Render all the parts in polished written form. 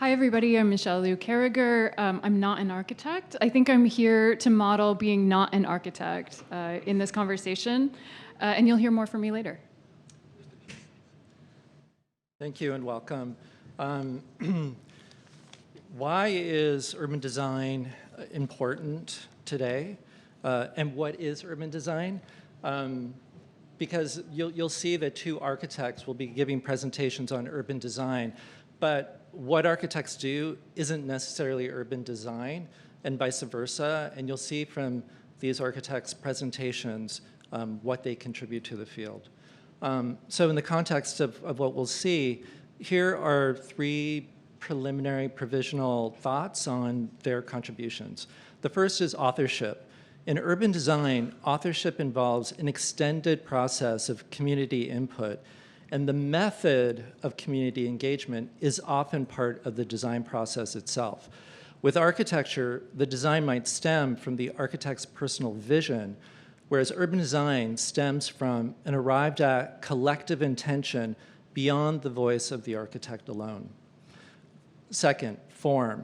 Hi, everybody. I'm Michelle Liu Carriger. I'm not an architect. I think I'm here to model being not an architect in this conversation, and you'll hear more from me later. Thank you and welcome. Why is urban design important today? And what is urban design? Because you'll see that two architects will be giving presentations on urban design, but what architects do isn't necessarily urban design, and vice versa, and you'll see from these architects' presentations what they contribute to the field. So in the context of what we'll see, here are three preliminary provisional thoughts on their contributions. The first is authorship. In urban design, authorship involves an extended process of community input, and the method of community engagement is often part of the design process itself. With architecture, the design might stem from the architect's personal vision, whereas urban design stems from an arrived at collective intention beyond the voice of the architect alone. Second, form.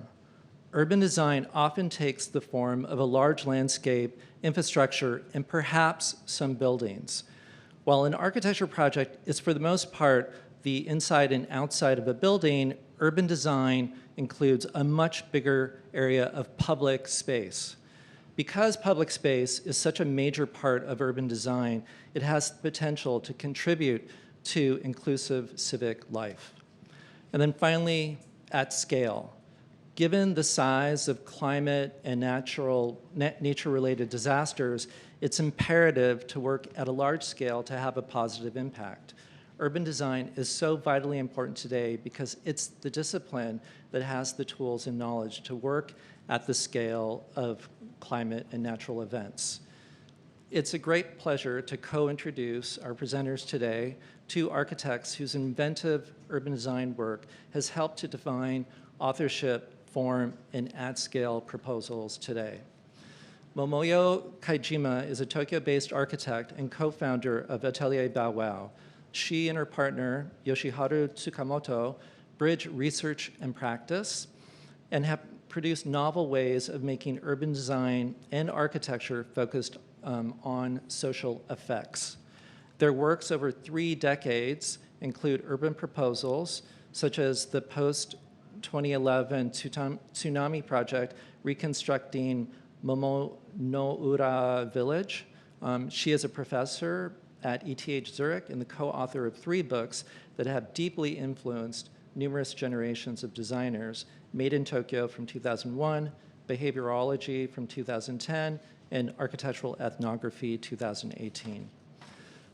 Urban design often takes the form of a large landscape, infrastructure, and perhaps some buildings. While an architecture project is for the most part the inside and outside of a building, urban design includes a much bigger area of public space. Because public space is such a major part of urban design, it has the potential to contribute to inclusive civic life. And then finally, at scale. Given the size of climate and nature-related disasters, it's imperative to work at a large scale to have a positive impact. Urban design is so vitally important today because it's the discipline that has the tools and knowledge to work at the scale of climate and natural events. It's a great pleasure to co-introduce our presenters today, two architects whose inventive urban design work has helped to define authorship, form, and at-scale proposals today. Momoyo Kaijima is a Tokyo-based architect and co-founder of Atelier Bow Wow. She and her partner, Yoshiharu Tsukamoto, bridge research and practice and have produced novel ways of making urban design and architecture focused on social effects. Their works over 3 decades include urban proposals, such as the post-2011 tsunami project reconstructing Momoyo village. She is a professor at ETH Zurich and the co-author of 3 books that have deeply influenced numerous generations of designers: Made in Tokyo from 2001, Behaviorology from 2010, and Architectural Ethnography 2018.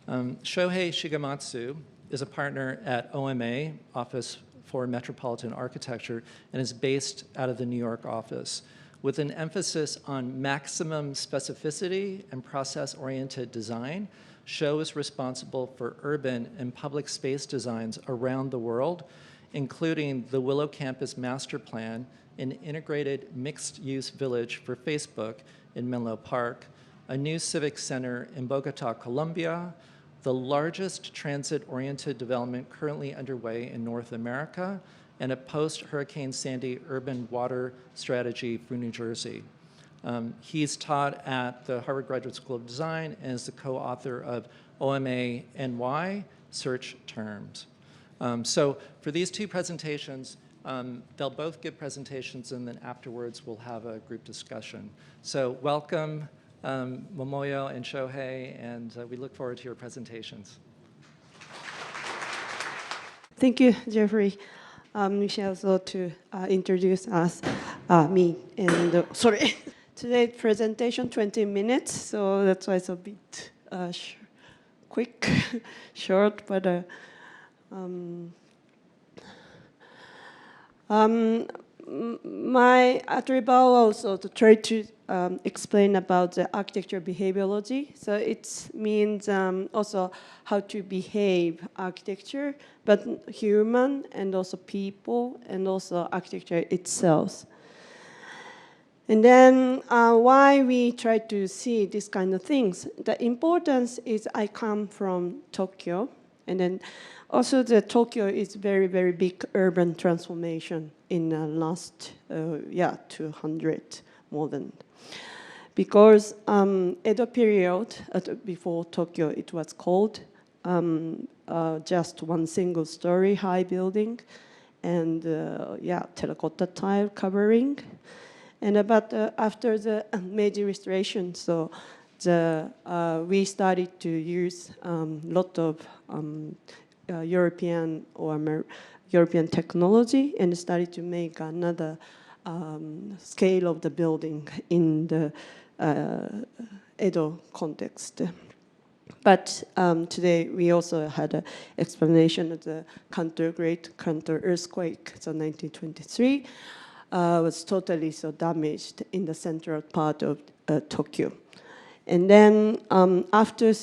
Shohei Shigematsu is a partner at OMA, Office for Metropolitan Architecture, and is based out of the New York office. With an emphasis on maximum specificity and process-oriented design, Sho is responsible for urban and public space designs around the world, including the Willow Campus Master Plan, an integrated mixed-use village for Facebook in Menlo Park, a new civic center in Bogota, Colombia, the largest transit-oriented development currently underway in North America, and a post-Hurricane Sandy urban water strategy for New Jersey. He's taught at the Harvard Graduate School of Design and is the co-author of OMA NY Search Terms. So for these 2 presentations, they'll both give presentations, and then afterwards we'll have a group discussion. So welcome, Momoyo and Shohei, and we look forward to your presentations. Thank you, Jeffrey. Michelle, so to introduce us, me, and sorry. Today's presentation, 20 minutes, so that's why it's a bit quick, short, but my attribute also to try to explain about the architecture behaviorology. So it means also how to behave architecture, but human and also people and also architecture itself. And then why we try to see this kind of things. The importance is I come from Tokyo, And then also the Tokyo is very, very big urban transformation in the last, 200 more than. Because Edo period, before Tokyo, it was called just one single story high building and terracotta tile covering. And after the Meiji Restoration, so we started to use lot of European or European technology and started to make another scale of the building in the Edo context. But today we also had an explanation of the Great Kanto earthquake, so 1923, was totally so damaged in the central part of Tokyo. And then after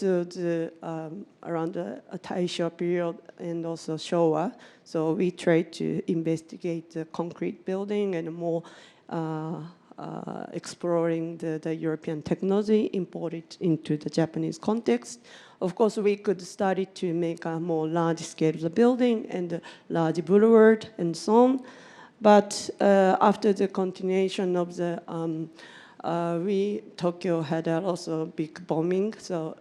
around the Taisho period and also Showa, so we tried to investigate the concrete building and more exploring the European technology imported into the Japanese context. Of course, we could start to make a more large scale of the building and a large boulevard and so on. But after the continuation of the Tokyo had also big bombing, so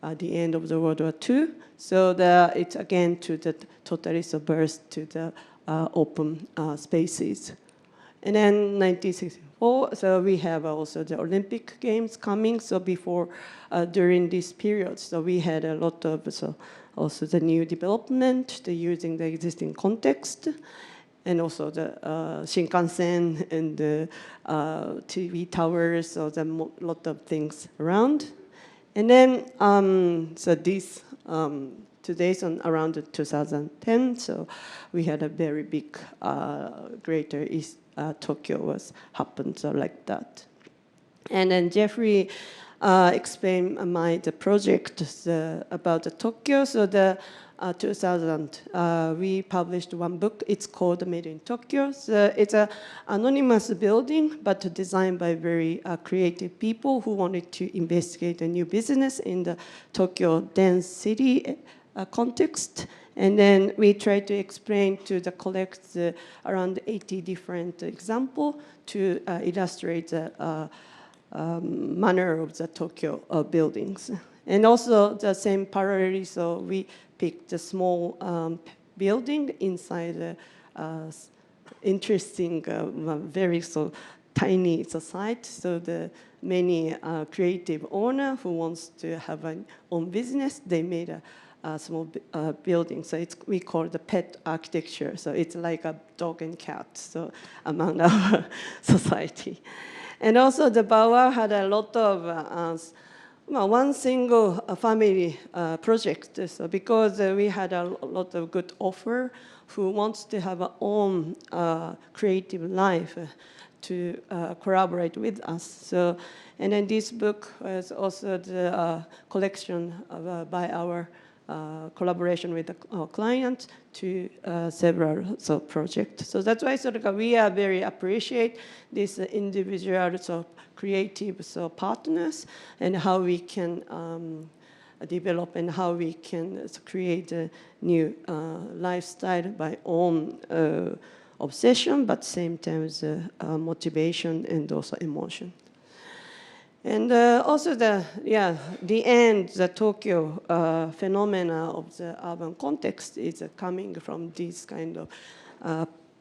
at the end of the World War II. So it's again to the totally burst to the open spaces. And then 1964, so we have also the Olympic Games coming. So during this period, so we had a lot of also the new development, using the existing context. And also the Shinkansen and the TV towers, so a lot of things around. And then, so this, today's around 2010, so we had a very big Greater East Tokyo was happened, so like that. And then Jeffrey explained the project about the Tokyo. So 2000, we published one book. It's called Made in Tokyo. So it's an anonymous building, but designed by very creative people who wanted to investigate a new business in the Tokyo dense city context. And then we tried to explain collect around 80 different examples to illustrate the manner of the Tokyo buildings. And also the same parallelly, so we picked a small building inside interesting, very tiny site. So the many creative owner who wants to have an own business, they made a small building. So we call it the pet architecture. So it's like a dog and cat, so among our society. And also the Bauer had a lot of one single family project. So because we had a lot of good offer who wants to have our own creative life to collaborate with us. So, and then this book was also the collection by our collaboration with our client to several projects. So that's why we are very appreciate this individual creative partners and how we can develop and how we can create a new lifestyle by own obsession, but same time motivation and also emotion. And also the Tokyo phenomena of the urban context is coming from this kind of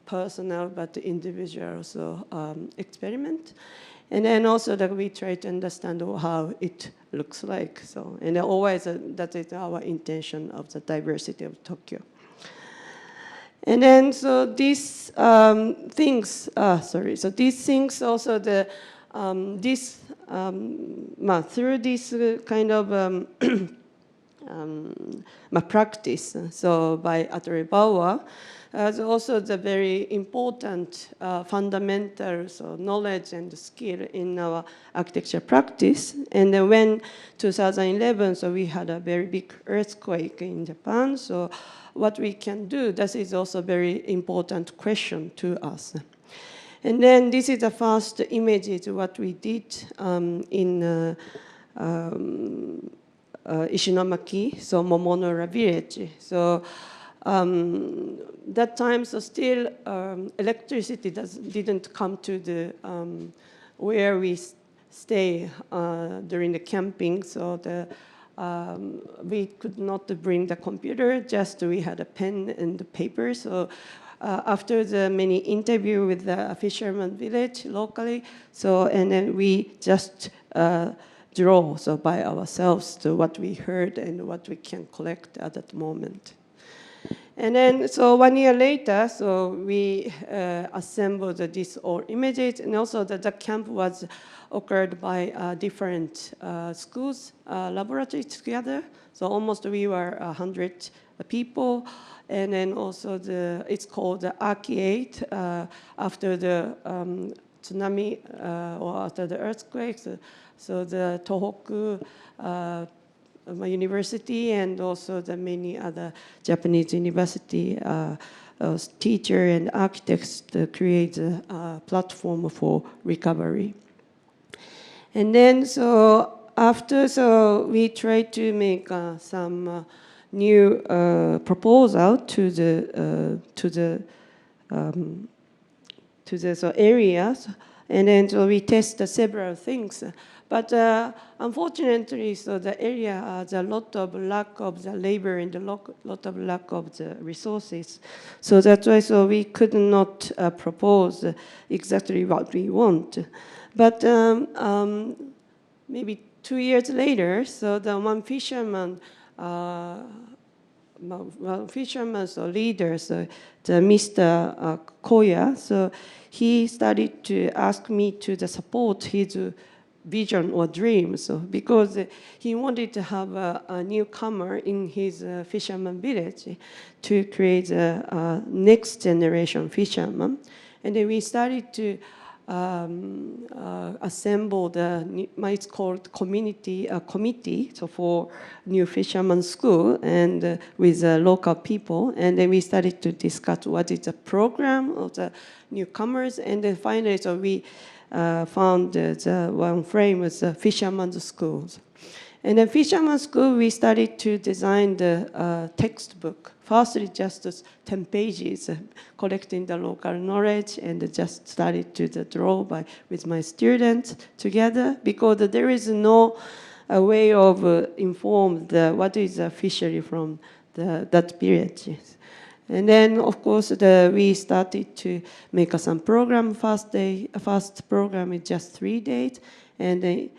personal but individual experiment. And then also that we try to understand how it looks like. So, and always that is our intention of the diversity of Tokyo. And then so these things, so these things also through this kind of practice, so by Atelier Bauer, also the very important fundamental knowledge and skill in our architecture practice. And then when 2011, so we had a very big earthquake in Japan. So what we can do, that is also a very important question to us. And then this is the first images what we did in Ishinomaki, so Momonora village. So that time, so still electricity didn't come to the where we stay during the camping. So we could not bring the computer. Just we had a pen and the paper. So after the many interview with the fisherman village locally, so and then we just draw so by ourselves to what we heard and what we can collect at that moment. And then, so 1 year later, so we assembled these all images, and also the camp was occurred by different schools, laboratories together. So almost we were 100 people, and then also it's called the Arcade after the tsunami or after the earthquakes. So the Tohoku my university and also the many other Japanese university teacher and architects to create a platform for recovery. And then so after, so we tried to make some new proposal to the areas, and then so we tested several things. But unfortunately, so the area has a lot of lack of the labor and a lot of lack of the resources. So that's why so we could not propose exactly what we want. But maybe 2 years later, so the one fisherman, so leader, so the Mr. Koya, so he started to ask me to support his vision or dream. So because he wanted to have a newcomer in his fisherman village to create a next generation fisherman. And then we started to assemble it's called community committee, so for new fisherman school and with local people. And then we started to discuss what is the program of the newcomers. And then finally, so we found the one frame was fisherman's schools. And then fisherman's school, we started to design the textbook. Firstly, just 10 pages, collecting the local knowledge, and just started to draw with my students together, because there is no way of inform what is a fishery from that period. And then, of course, we started to make some program. First program is just 3 days, and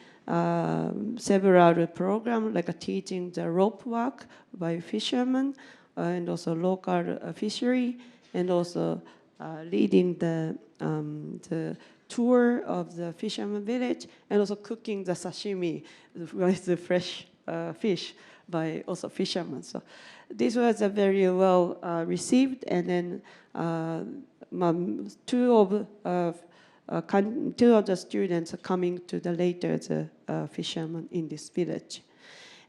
several programs like teaching the rope work by fishermen, and also local fishery, and also leading the tour of the fisherman village, and also cooking the sashimi with the fresh fish by also fishermen. So this was a very well received, and then two of the students are coming to the later fishermen in this village.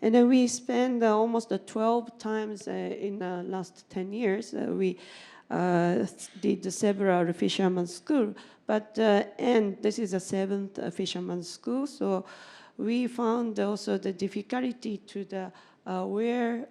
And then we spent almost 12 times in the last 10 years. We did several fisherman school, and this is the 7th fisherman school. So we found also the difficulty to where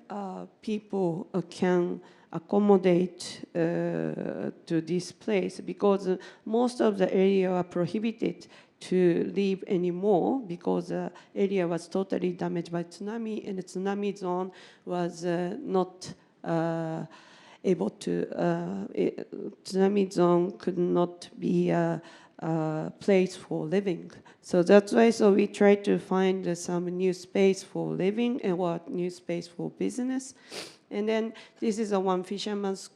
people can accommodate to this place, because most of the area are prohibited to live anymore, because the area was totally damaged by tsunami, and the tsunami zone was not able to, tsunami zone could not be a place for living. So that's why we try to find some new space for living and new space for business. And then this is a one fisherman's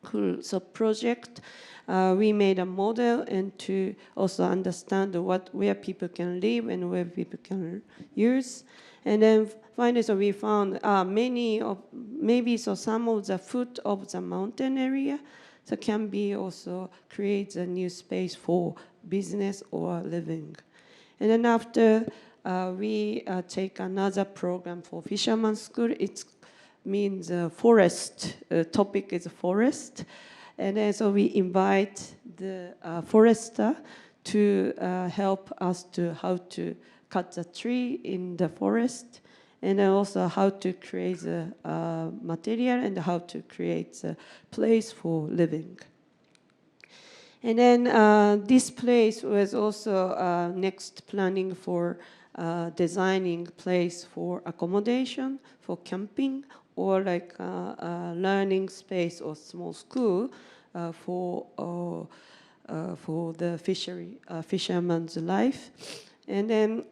school project. We made a model, and to also understand where people can live and where people can use. And then finally, we found some of the foot of the mountain area, so can be also create a new space for business or living. And then after we take another program for fisherman's school, it means forest. Topic is forest. And then so we invite the forester to help us to how to cut the tree in the forest. and then also how to create the material and how to create a place for living. And then this place was also next planning for designing place for accommodation, for camping, or like learning space or small school for the fisherman's life. And then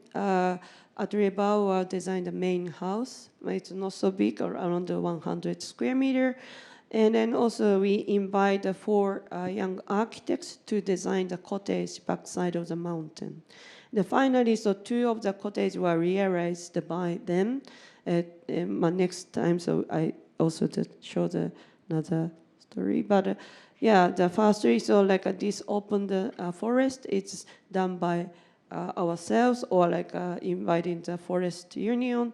Atelier Bauer designed the main house. It's not so big, or around 100 square meter. And then also we invite the 4 young architects to design the cottage backside of the mountain. Finally, so 2 of the cottages were realized by them. My next time, so I also show another story. But yeah, the first story, so like this open forest, it's done by ourselves, or like inviting the forest union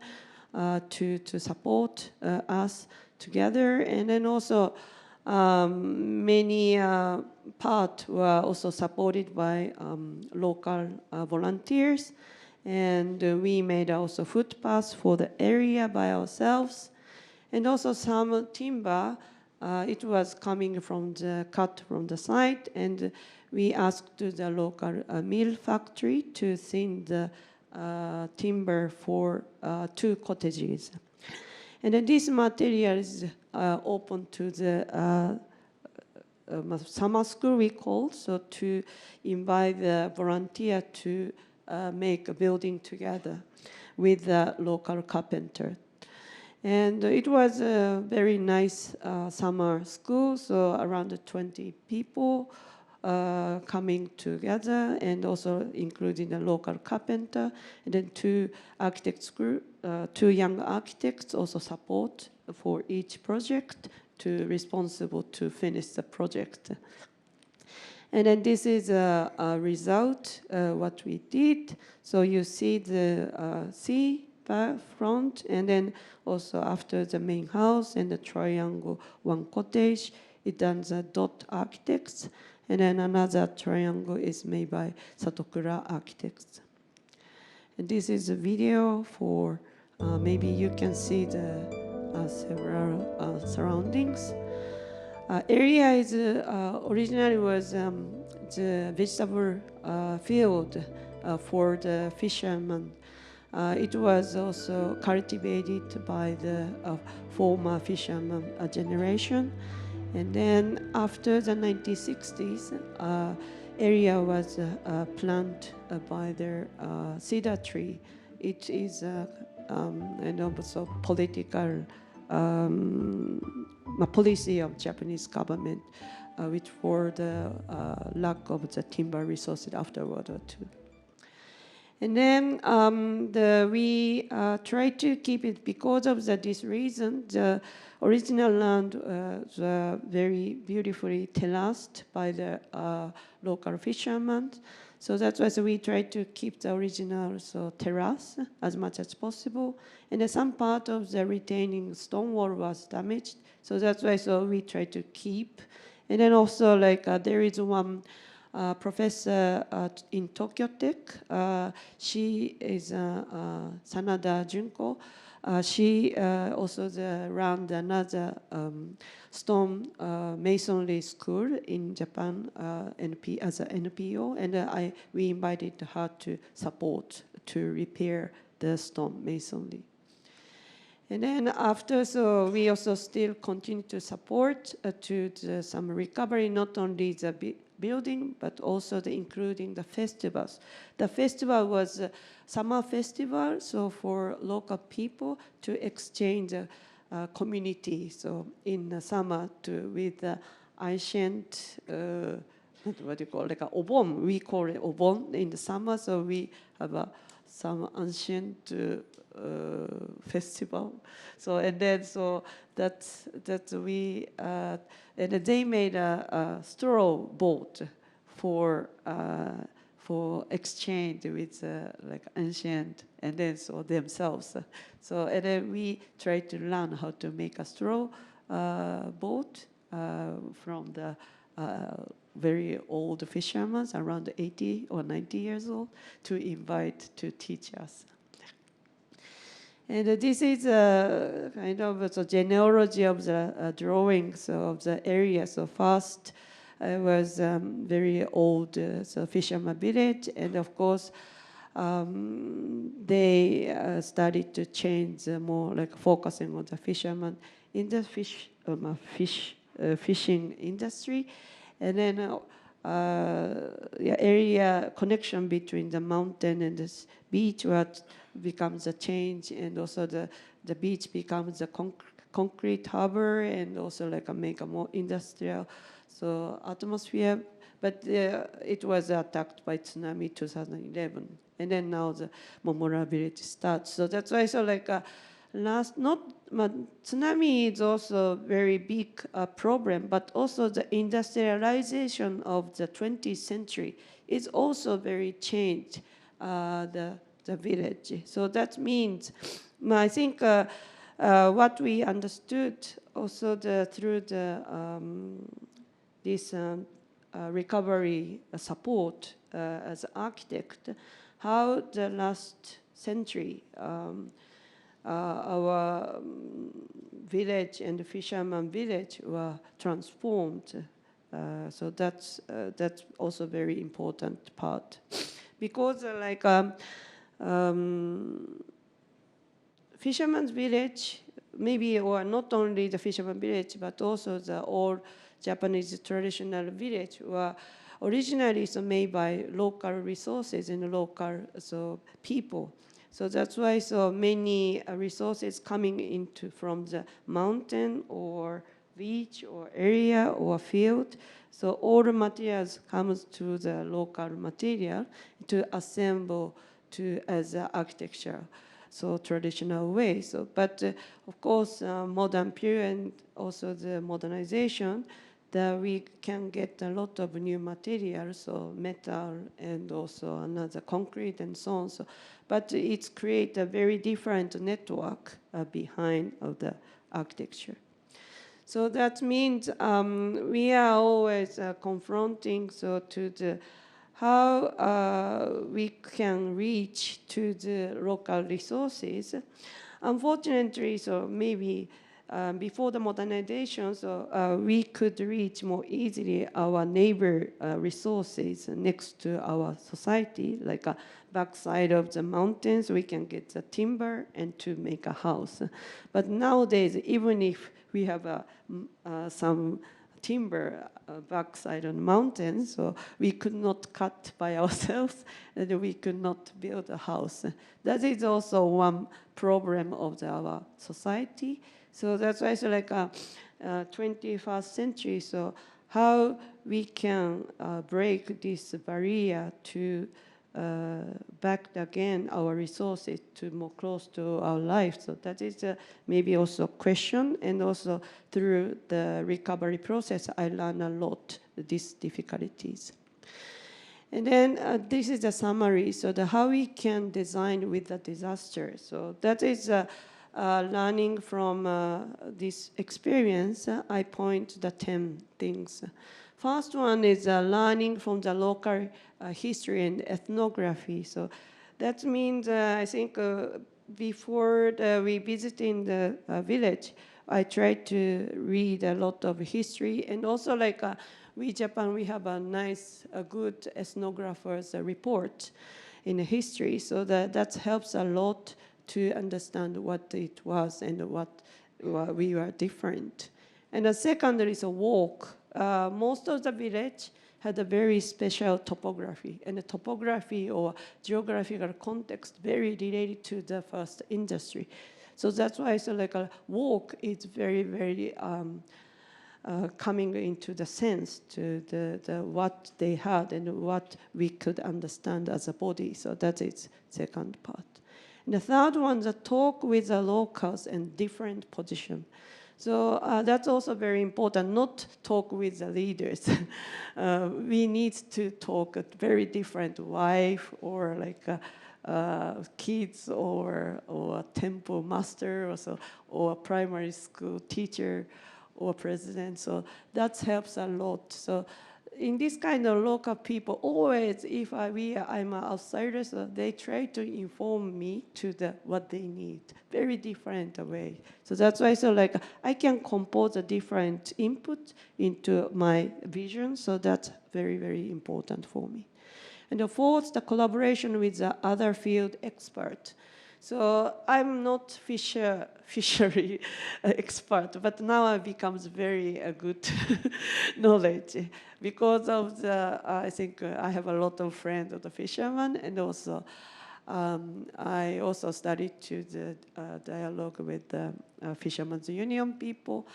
to support us together. And then also many parts were also supported by local volunteers. And we made also footpaths for the area by ourselves. And also some timber, it was coming from cut from the site, and we asked the local mill factory to thin the timber for 2 cottages. And then this material is open to the summer school, we call, so to invite the volunteer to make a building together with the local carpenter. And it was a very nice summer school, so around 20 people coming together, and also including the local carpenter, and then 2 architects group, 2 young architects also support for each project, to responsible to finish the project. And then this is a result what we did. So you see the sea front, and then also after the main house and the triangle 1 cottage, it done the dot architects. And then another triangle is made by Satokura architects. And this is a video for, maybe you can see the several surroundings. Area is originally was the vegetable field for the fishermen. It was also cultivated by the former fisherman generation. And then after the 1960s, area was planted by their cedar tree. It is and also political policy of Japanese government, which for the lack of the timber resources after World War II. And then we try to keep it because of this reason. The original land was very beautifully terraced by the local fishermen. So that's why we try to keep the original terrace as much as possible. And then some part of the retaining stone wall was damaged. So that's why we try to keep. And then also like there is one professor in Tokyo Tech. She is Sanada Junko. She also ran another stone masonry school in Japan as an NPO, and we invited her to support to repair the stone masonry. And then after, we also still continue to support to some recovery, not only the building, but also including the festivals. The festival was a summer festival, so for local people to exchange community. So in the summer with the ancient, what do you call it, like a obon. We call it obon in the summer, so we have some ancient festival. So and then that we and they made a straw boat for exchange with like ancient, and then themselves. So and then we try to learn how to make a straw boat from the very old fishermen, around 80 or 90 years old, to invite to teach us. And this is kind of the genealogy of the drawings of the area. So first was very old so fisherman village, and of course they started to change more like focusing on the fisherman in the fishing industry, and then the area connection between the mountain and the beach what becomes a change, and also the beach becomes a concrete harbor, and also like make a more industrial so atmosphere. But it was attacked by tsunami 2011, and then now the Momora village starts. So that's why so like tsunami is also very big problem, but also the industrialization of the 20th century is also very changed the village. So that means, I think what we understood also through this recovery support as architect, how the last century our village and the fisherman village were transformed. So that's also very important part, because fisherman's village, maybe, or not only the fisherman village, but also the old Japanese traditional village were originally so made by local resources and local so people. So that's why so many resources coming into from the mountain or beach or area or field. So all the materials comes to the local material to assemble to as architecture, so traditional way. So, but of course, modern period and also the modernization, that we can get a lot of new materials, so metal and also another concrete and so on. So, but it's create a very different network behind of the architecture. So that means we are always confronting so to the how we can reach to the local resources. Unfortunately, so maybe before the modernization, so we could reach more easily our neighbor resources next to our society, like a backside of the mountains, we can get the timber and to make a house. But nowadays, even if we have some timber backside on mountains, so we could not cut by ourselves, and we could not build a house. That is also one problem of our society. So that's why it's like 21st century. So how we can break this barrier to back again our resources to more close to our life. So that is maybe also a question, and also through the recovery process, I learned a lot these difficulties. And then this is a summary. So how we can design with the disaster. So that is learning from this experience. I point the 10 things. First one is learning from the local history and ethnography. So that means I think before we visiting the village, I tried to read a lot of history, and also like we Japan, we have a nice, good ethnographer's report in history, so that helps a lot to understand what it was and what we were different. And the second is a walk. Most of the village had a very special topography, and the topography or geographical context very related to the first industry. So that's why so like a walk is very, very coming into the sense to the what they had and what we could understand as a body. So that is second part. And the third one, the talk with the locals and different position. So that's also very important, not talk with the leaders. We need to talk a very different wife or like kids or temple master or primary school teacher or president. So that helps a lot. So in this kind of local people, always if I'm an outsider, so they try to inform me to what they need, very different way. So that's why, so like I can compose a different input into my vision. So that's very, very important for me. And the fourth, the collaboration with the other field expert. So I'm not fishery expert, but now I becomes very good knowledge because of I think I have a lot of friends of the fishermen, and also I also studied to the dialogue with the Fishermen's Union people,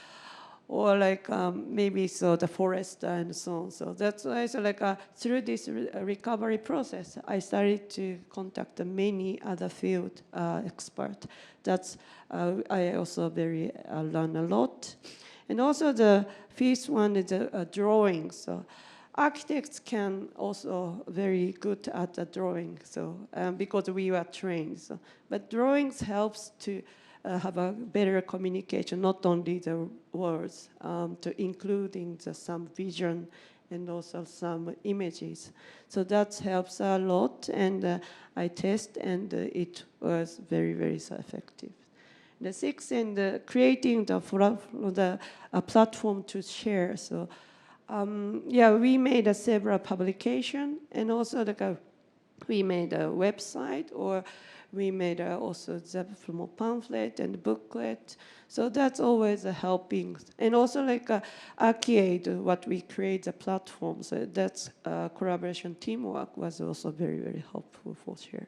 or like maybe so the forest and so on. So that's why, so like through this recovery process, I started to contact many other field experts. That's I also learn a lot. And also the fifth one is drawing. So architects can also very good at the drawing. So because we were trained. So, but drawings helps to have a better communication, not only the words, to including some vision and also some images. So that helps a lot, and I test, and it was very, very effective. The sixth, and creating the platform to share. So yeah, we made several publication, and also we made a website, or we made also the pamphlet and booklet. So that's always helping. And also like Arcade, what we create the platform. So that's collaboration teamwork was also very, very helpful for sure.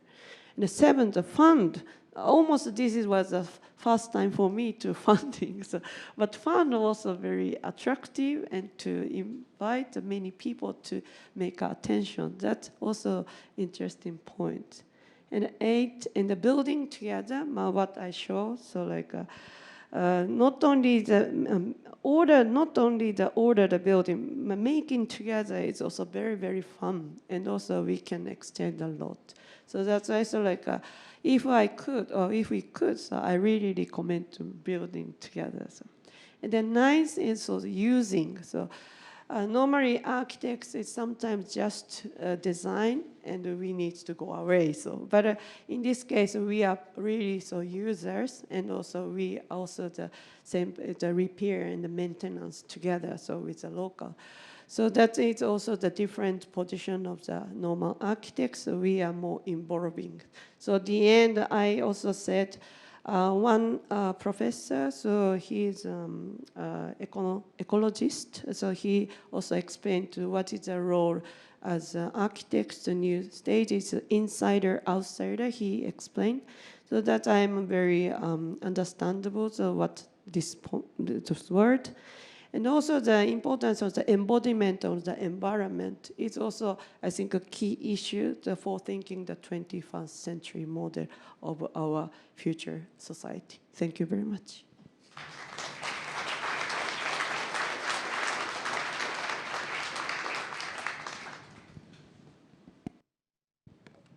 And the seventh, the fund. Almost was the first time for me to funding. So, but fund also very attractive, and to invite many people to make attention. That's also interesting point. And eight, in the building together, what I show, so like not only the order the building, making together is also very, very fun, and also we can extend a lot. So that's why, so like if I could, or if we could, so I really recommend to building together. So. And then ninth is also using. So normally architects is sometimes just design, and we need to go away. So, but in this case, we are really so users, and also we also the repair and the maintenance together. So with the local. So that is also the different position of the normal architects. So we are more involving. So at the end, I also said one professor, so he's ecologist. So he also explained to what is the role as architects, the new state is insider, outsider, he explained. So that I'm very understandable, so what this word. And also the importance of the embodiment of the environment is also, I think, a key issue for thinking the 21st century model of our future society. Thank you very much.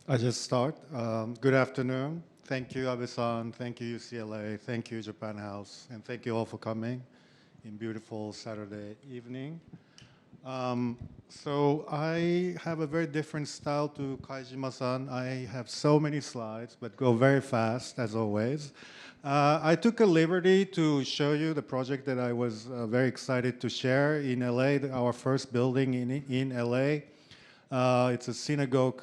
I just start. Good afternoon. Thank you, Abe-san. Thank you, UCLA. Thank you, Japan House. And thank you all for coming in beautiful Saturday evening. So I have a very different style to Kaijima-san. I have so many slides, but go very fast, as always. I took a liberty to show you the project that I was very excited to share in LA, our first building in LA. It's a synagogue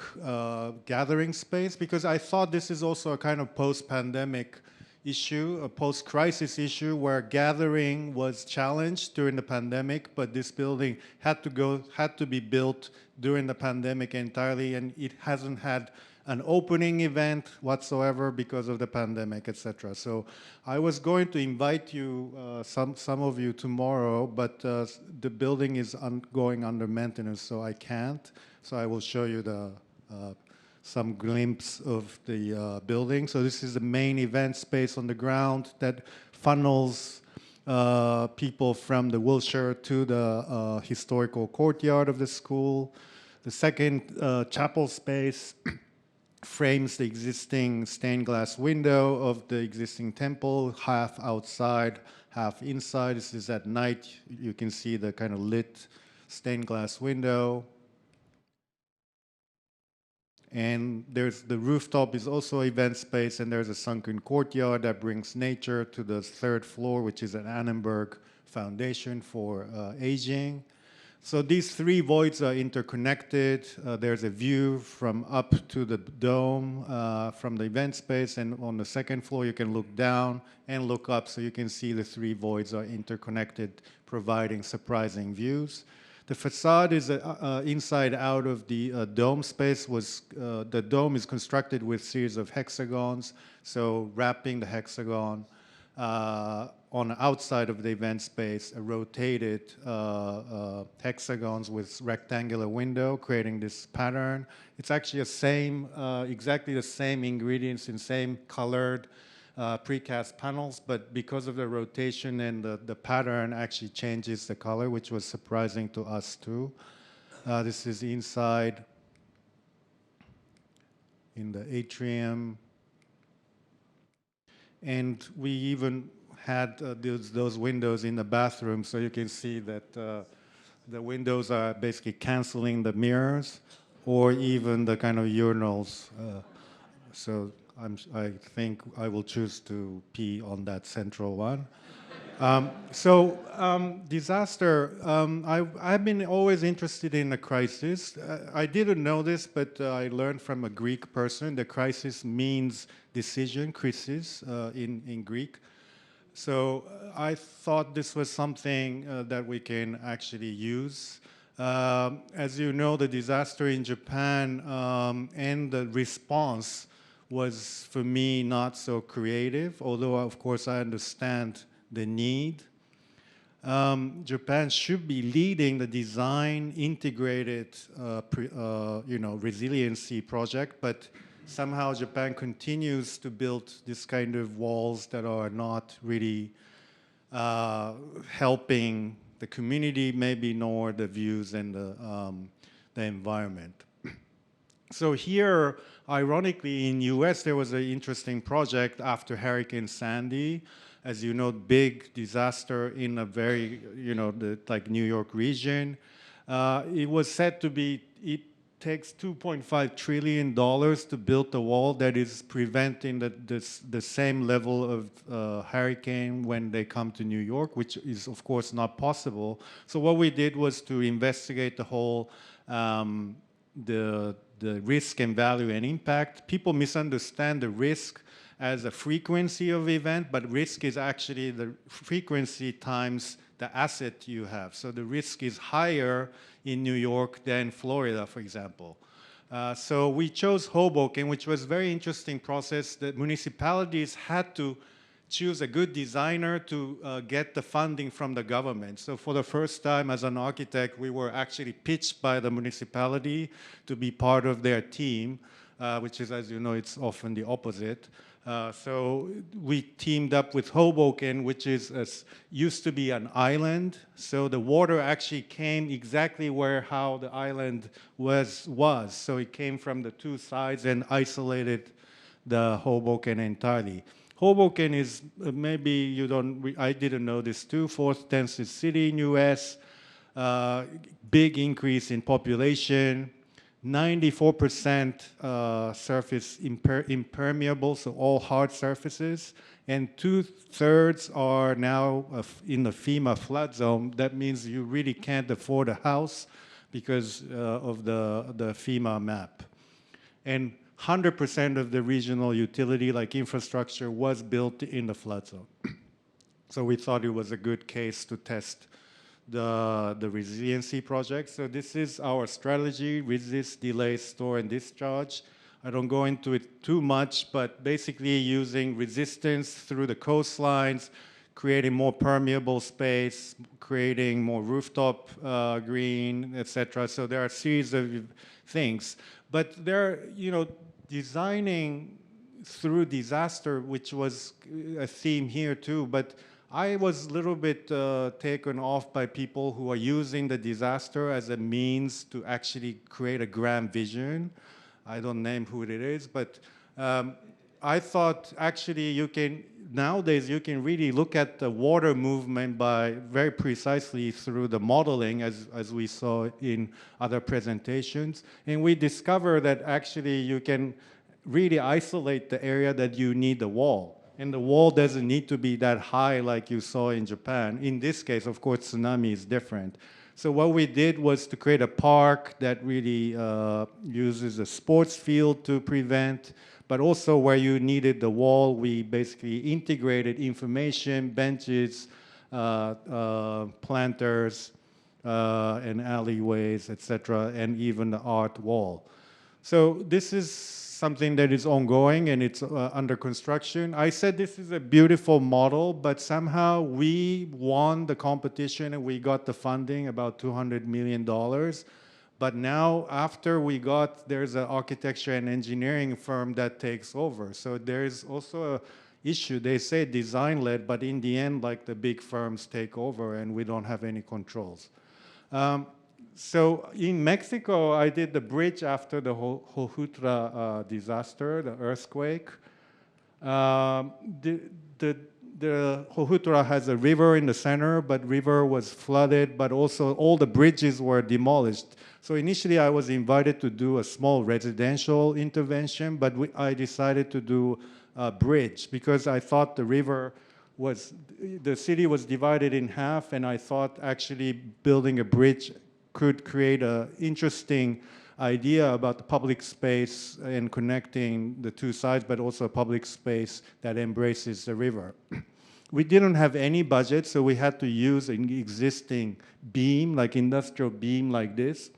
gathering space, because I thought this is also a kind of post-pandemic issue, a post-crisis issue where gathering was challenged during the pandemic, but this building had to be built during the pandemic entirely, and it hasn't had an opening event whatsoever because of the pandemic, etc. So I was going to invite you, some of you tomorrow, but the building is going under maintenance, so I can't. So I will show you some glimpse of the building. So this is the main event space on the ground that funnels people from the Wilshire to the historical courtyard of the school. The second chapel space frames the existing stained glass window of the existing temple, half outside, half inside. This is at night. You can see the kind of lit stained glass window. And there's the rooftop is also event space, and there's a sunken courtyard that brings nature to the third floor, which is an Annenberg foundation for aging. So these three voids are interconnected. There's a view from up to the dome from the event space, and on the second floor you can look down and look up, so you can see the three voids are interconnected, providing surprising views. The facade is inside out of the dome space. The dome is constructed with series of hexagons, so wrapping the hexagon on the outside of the event space, a rotated hexagons with rectangular window, creating this pattern. It's actually exactly the same ingredients and same colored precast panels, but because of the rotation and the pattern actually changes the color, which was surprising to us too. This is inside in the atrium. And we even had those windows in the bathroom, so you can see that the windows are basically canceling the mirrors or even the kind of urinals. So I think I will choose to pee on that central one. Disaster, I've been always interested in a crisis. I didn't know this, but I learned from a Greek person. The crisis means decision, krisis in Greek. So I thought this was something that we can actually use. As you know, the disaster in Japan and the response was, for me, not so creative, although, of course, I understand the need. Japan should be leading the design integrated resiliency project, but somehow Japan continues to build this kind of walls that are not really helping the community, maybe, nor the views and the environment. So here, ironically, in US, there was an interesting project after Hurricane Sandy. As you know, big disaster in a very, like New York region. It was said to be, it takes $2.5 trillion to build a wall that is preventing the same level of hurricane when they come to New York, which is, of course, not possible. So what we did was to investigate the whole, the risk and value and impact. People misunderstand the risk as a frequency of event, but risk is actually the frequency times the asset you have. So the risk is higher in New York than Florida, for example. So we chose Hoboken, which was a very interesting process. The municipalities had to choose a good designer to get the funding from the government. So for the first time as an architect, we were actually pitched by the municipality to be part of their team, which is, as you know, it's often the opposite. So we teamed up with Hoboken, which used to be an island. So the water actually came exactly how the island was. So it came from the two sides and isolated the Hoboken entirely. Hoboken is, maybe I didn't know this too, fourth densest city in US, big increase in population, 94% surface impermeable, so all hard surfaces, and 2/3 are now in the FEMA flood zone. That means you really can't afford a house because of the FEMA map. And 100% of the regional utility, like infrastructure, was built in the flood zone. So we thought it was a good case to test the resiliency project. So this is our strategy: resist, delay, store, and discharge. I don't go into it too much, but basically using resistance through the coastlines, creating more permeable space, creating more rooftop green, etc. So there are a series of things. But they're, designing through disaster, which was a theme here too, but I was a little bit taken off by people who are using the disaster as a means to actually create a grand vision. I don't name who it is, but I thought actually nowadays you can really look at the water movement by very precisely through the modeling as we saw in other presentations. And we discovered that actually you can really isolate the area that you need the wall. And the wall doesn't need to be that high like you saw in Japan. In this case, of course, tsunami is different. So what we did was to create a park that really uses a sports field to prevent, but also where you needed the wall, we basically integrated information, benches, planters, and alleyways, etc., and even the art wall. So this is something that is ongoing and it's under construction. I said this is a beautiful model, but somehow we won the competition and we got the funding, about $200 million. But now after there's an architecture and engineering firm that takes over. So there's also an issue. They say design-led, but in the end, like the big firms take over and we don't have any controls. So in Mexico, I did the bridge after the Hojutra disaster, the earthquake. The Hojutra has a river in the center, but river was flooded, but also all the bridges were demolished. So initially I was invited to do a small residential intervention, but I decided to do a bridge because I thought the city was divided in half, and I thought actually building a bridge could create an interesting idea about the public space and connecting the two sides, but also a public space that embraces the river. We didn't have any budget, so we had to use an existing beam, like industrial beam like this.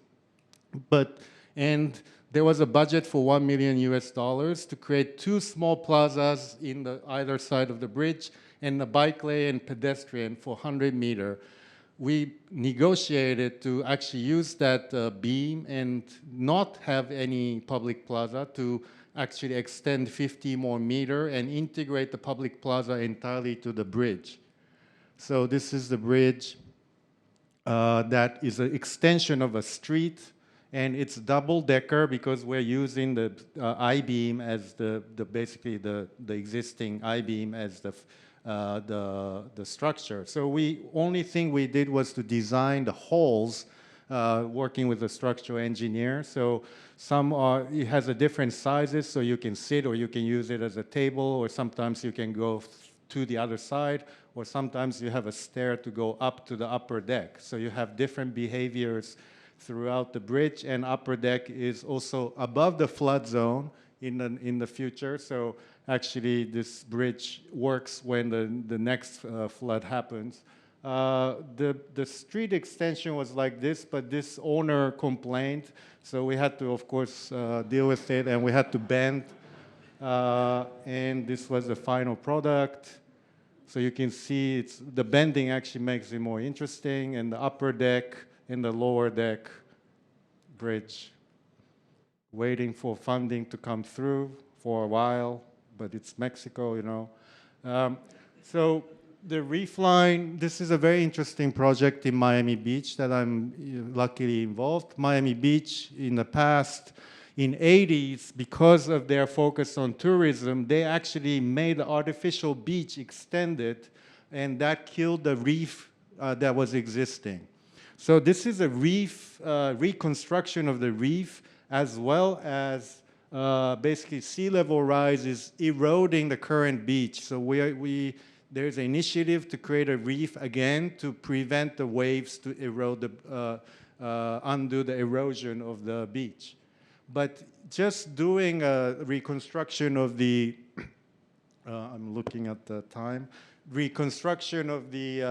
And there was a budget for $1 million to create two small plazas in either side of the bridge and a bike lane and pedestrian for 100 meters. We negotiated to actually use that beam and not have any public plaza to actually extend 50 more meters and integrate the public plaza entirely to the bridge. So this is the bridge that is an extension of a street, and it's double-decker because we're using the I-beam as basically the existing I-beam as the structure. So only thing we did was to design the holes working with a structural engineer. So it has a different sizes, so you can sit or you can use it as a table, or sometimes you can go to the other side, or sometimes you have a stair to go up to the upper deck. So you have different behaviors throughout the bridge, and upper deck is also above the flood zone in the future. So actually, this bridge works when the next flood happens. The street extension was like this, but this owner complained, so we had to, of course, deal with it, and we had to bend. And this was the final product. So you can see the bending actually makes it more interesting, and the upper deck and the lower deck bridge, waiting for funding to come through for a while. But it's Mexico, you know. So the reef line, this is a very interesting project in Miami Beach that I'm luckily involved. Miami Beach in the past, in 80s, because of their focus on tourism, they actually made the artificial beach extended, and that killed the reef that was existing. So this is a reef, reconstruction of the reef, as well as basically sea level rise is eroding the current beach. So there's an initiative to create a reef again to prevent the waves to erode undo the erosion of the beach. But just doing a reconstruction of the, I'm looking at the time, reconstruction of the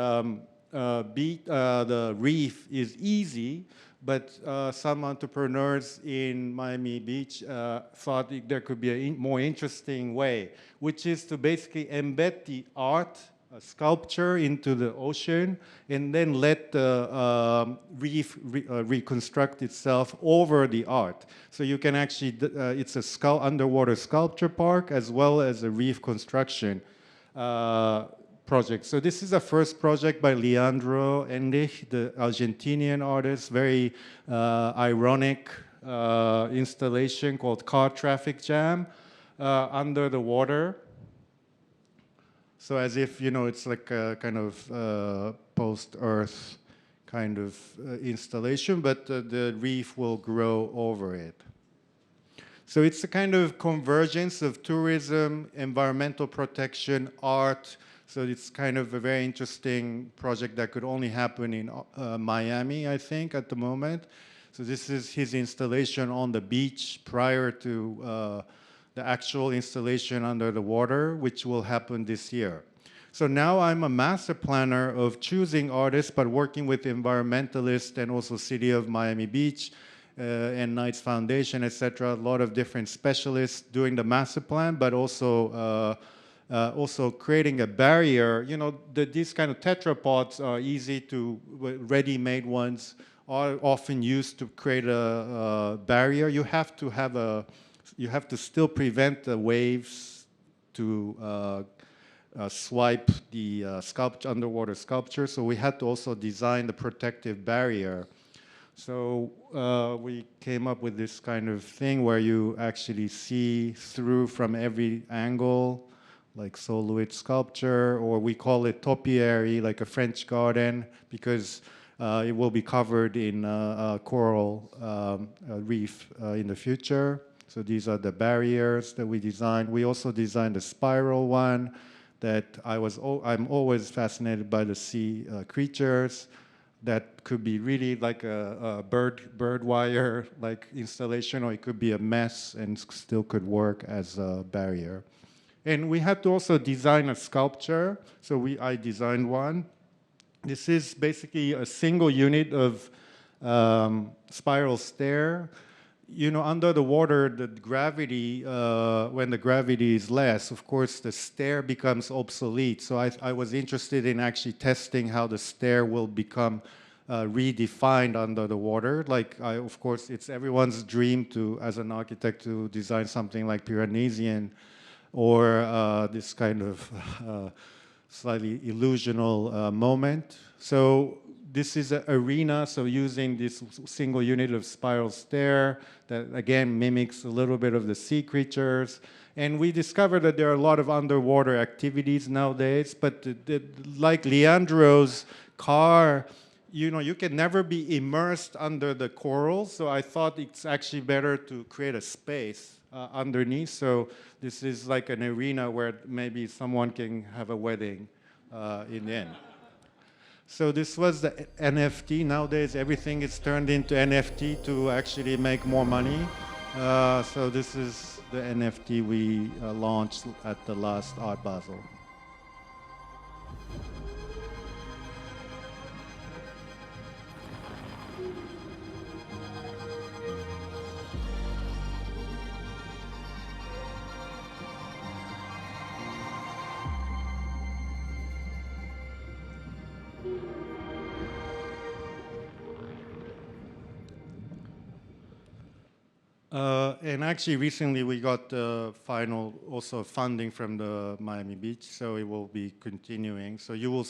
reef is easy. But some entrepreneurs in Miami Beach thought there could be a more interesting way, which is to basically embed the art, sculpture into the ocean, and then let the reef reconstruct itself over the art. So you can actually, it's a underwater sculpture park as well as a reef construction project. So this is a first project by Leandro Enrich, the Argentinian artist, very ironic installation called Car Traffic Jam. under the water. So as if, it's like a kind of post-Earth kind of installation, but the reef will grow over it. So it's a kind of convergence of tourism, environmental protection, art. So it's kind of a very interesting project that could only happen in Miami, I think, at the moment. So this is his installation on the beach prior to the actual installation under the water, which will happen this year. So now I'm a master planner of choosing artists, but working with environmentalists and also City of Miami Beach and Knights Foundation, etc. A lot of different specialists doing the master plan, but also creating a barrier. These kind of tetrapods are easy to, ready-made ones are often used to create a barrier. You have to still prevent the waves to swipe the underwater sculpture. So we had to also design the protective barrier. So we came up with this kind of thing where you actually see through from every angle, like soloist sculpture, or we call it topiary, like a French garden, because it will be covered in coral reef in the future. So these are the barriers that we designed. We also designed a spiral one that I'm always fascinated by the sea creatures that could be really like a bird wire like installation, or it could be a mess and still could work as a barrier. And we had to also design a sculpture. So I designed one. This is basically a single unit of spiral stair. Under the water, the gravity, when the gravity is less, of course, the stair becomes obsolete. So I was interested in actually testing how the stair will become redefined under the water. Of course, it's everyone's dream as an architect, to design something like Piranesian or this kind of slightly illusional moment. So this is an arena, so using this single unit of spiral stair that again mimics a little bit of the sea creatures. And we discovered that there are a lot of underwater activities nowadays, but like Leandro's car, you can never be immersed under the coral, so I thought it's actually better to create a space underneath. So this is like an arena where maybe someone can have a wedding in the end. So this was the NFT. Nowadays, everything is turned into NFT to actually make more money. So this is the NFT we launched at the last Art Basel. And actually, recently we got the final also funding from the Miami Beach, so it will be continuing. So you will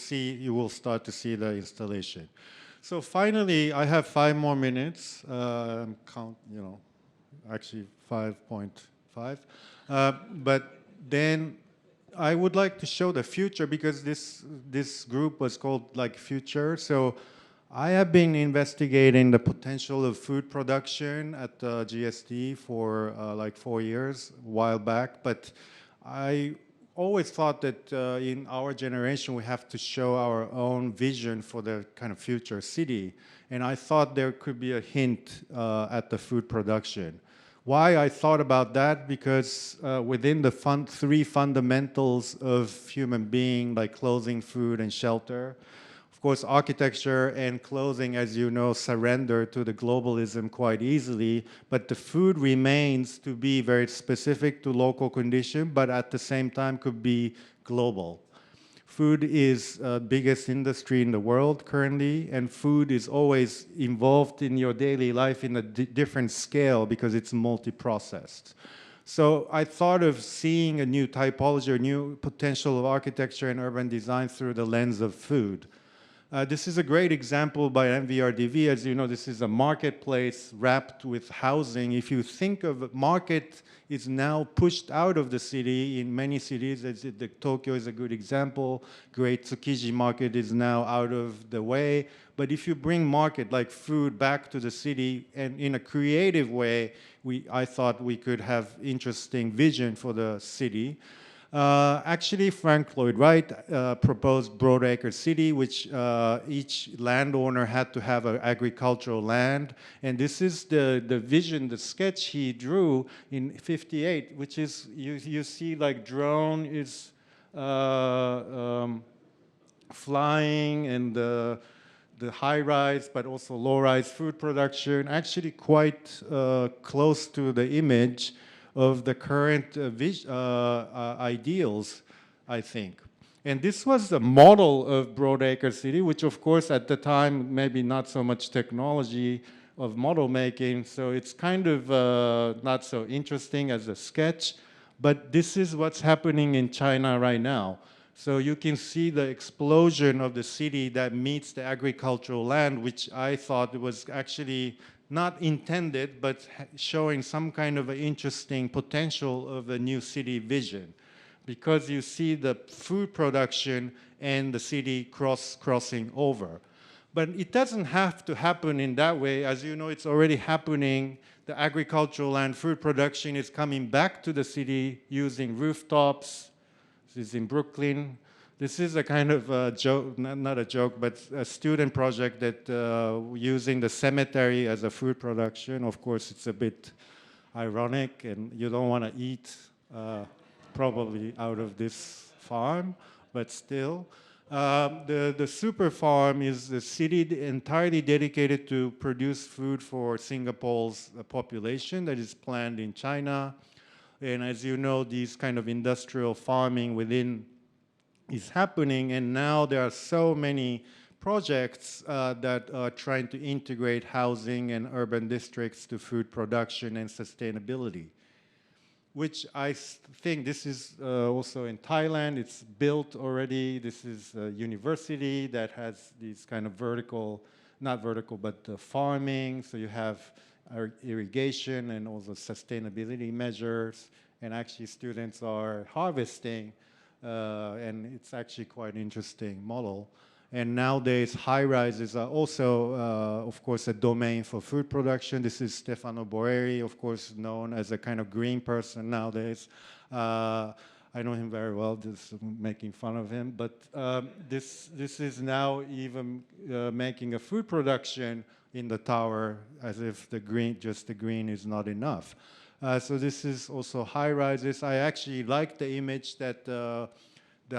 start to see the installation. So finally, I have 5 more minutes. Actually 5.5. But then I would like to show the future, because this group was called like Future. So I have been investigating the potential of food production at GSD for like 4 years, a while back. But I always thought that in our generation, we have to show our own vision for the kind of future city. And I thought there could be a hint at the food production. Why I thought about that? Because within the 3 fundamentals of human being, like clothing, food, and shelter, of course, architecture and clothing, as you know, surrender to the globalism quite easily, but the food remains to be very specific to local condition, but at the same time could be global. Food is the biggest industry in the world currently, and food is always involved in your daily life in a different scale because it's multi-processed. So I thought of seeing a new typology, a new potential of architecture and urban design through the lens of food. This is a great example by MVRDV. As you know, this is a marketplace wrapped with housing. If you think of a market, is now pushed out of the city in many cities. Tokyo is a good example. Great Tsukiji market is now out of the way. But if you bring market like food back to the city and in a creative way, I thought we could have interesting vision for the city. Actually, Frank Lloyd Wright proposed Broadacre City, which each landowner had to have an agricultural land. And this is the vision, the sketch he drew in '58, which is, you see like drone is flying and the high-rise, but also low-rise food production, actually quite close to the image of the current ideals, I think. And this was the model of Broadacre City, which of course at the time, maybe not so much technology of model making, so it's kind of not so interesting as a sketch, but this is what's happening in China right now. So you can see the explosion of the city that meets the agricultural land, which I thought was actually not intended, but showing some kind of an interesting potential of a new city vision. Because you see the food production and the city crossing over. But it doesn't have to happen in that way. As you know, it's already happening. The agricultural and food production is coming back to the city using rooftops. This is in Brooklyn. This is a kind of a joke, not a joke, but a student project that using the cemetery as a food production. Of course, it's a bit ironic, and you don't want to eat probably out of this farm, but still. The super farm is a city entirely dedicated to produce food for Singapore's population that is planned in China. And as you know, these kind of industrial farming within is happening, and now there are so many projects that are trying to integrate housing and urban districts to food production and sustainability, which I think this is also in Thailand. It's built already. This is a university that has these kind of vertical, not vertical, but farming. So you have irrigation and also sustainability measures, and actually students are harvesting. And it's actually quite an interesting model. And nowadays, high-rises are also, of course, a domain for food production. This is Stefano Boeri, of course, known as a kind of green person nowadays. I know him very well, just making fun of him. But this is now even making a food production in the tower, as if just the green is not enough. So this is also high-rises. I actually like the image that the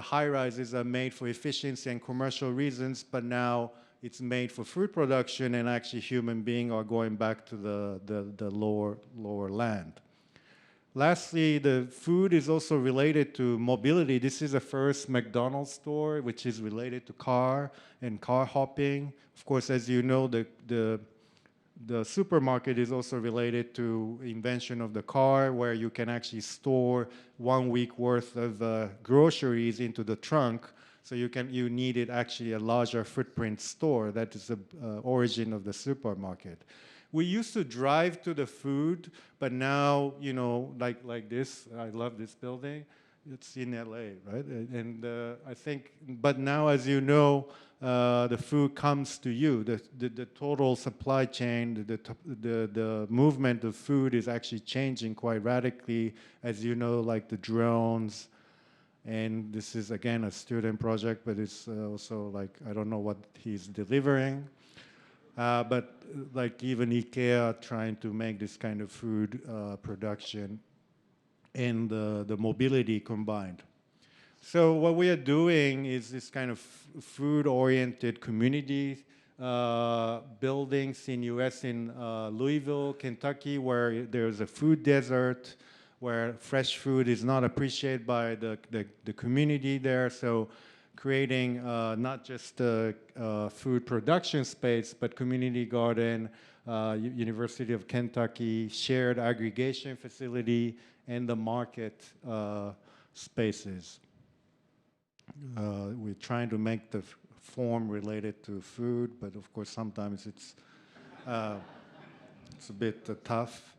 high-rises are made for efficiency and commercial reasons, but now it's made for food production, and actually human beings are going back to the lower land. Lastly, the food is also related to mobility. This is the first McDonald's store, which is related to car and car hopping. Of course, as you know, the supermarket is also related to invention of the car, where you can actually store 1 week worth of groceries into the trunk. So you needed actually a larger footprint store. That is the origin of the supermarket. We used to drive to the food, but now, you know, like this, I love this building. It's in LA, right? And I think, but now, as you know, the food comes to you. The total supply chain, the movement of food is actually changing quite radically, as you know, like the drones. And this is, again, a student project, but it's also like, I don't know what he's delivering. But like even IKEA trying to make this kind of food production and the mobility combined. So what we are doing is this kind of food-oriented community buildings in US, in Louisville, Kentucky, where there's a food desert, where fresh food is not appreciated by the community there. So creating not just a food production space, but community garden, University of Kentucky, shared aggregation facility, and the market spaces. We're trying to make the form related to food, but of course sometimes it's a bit tough.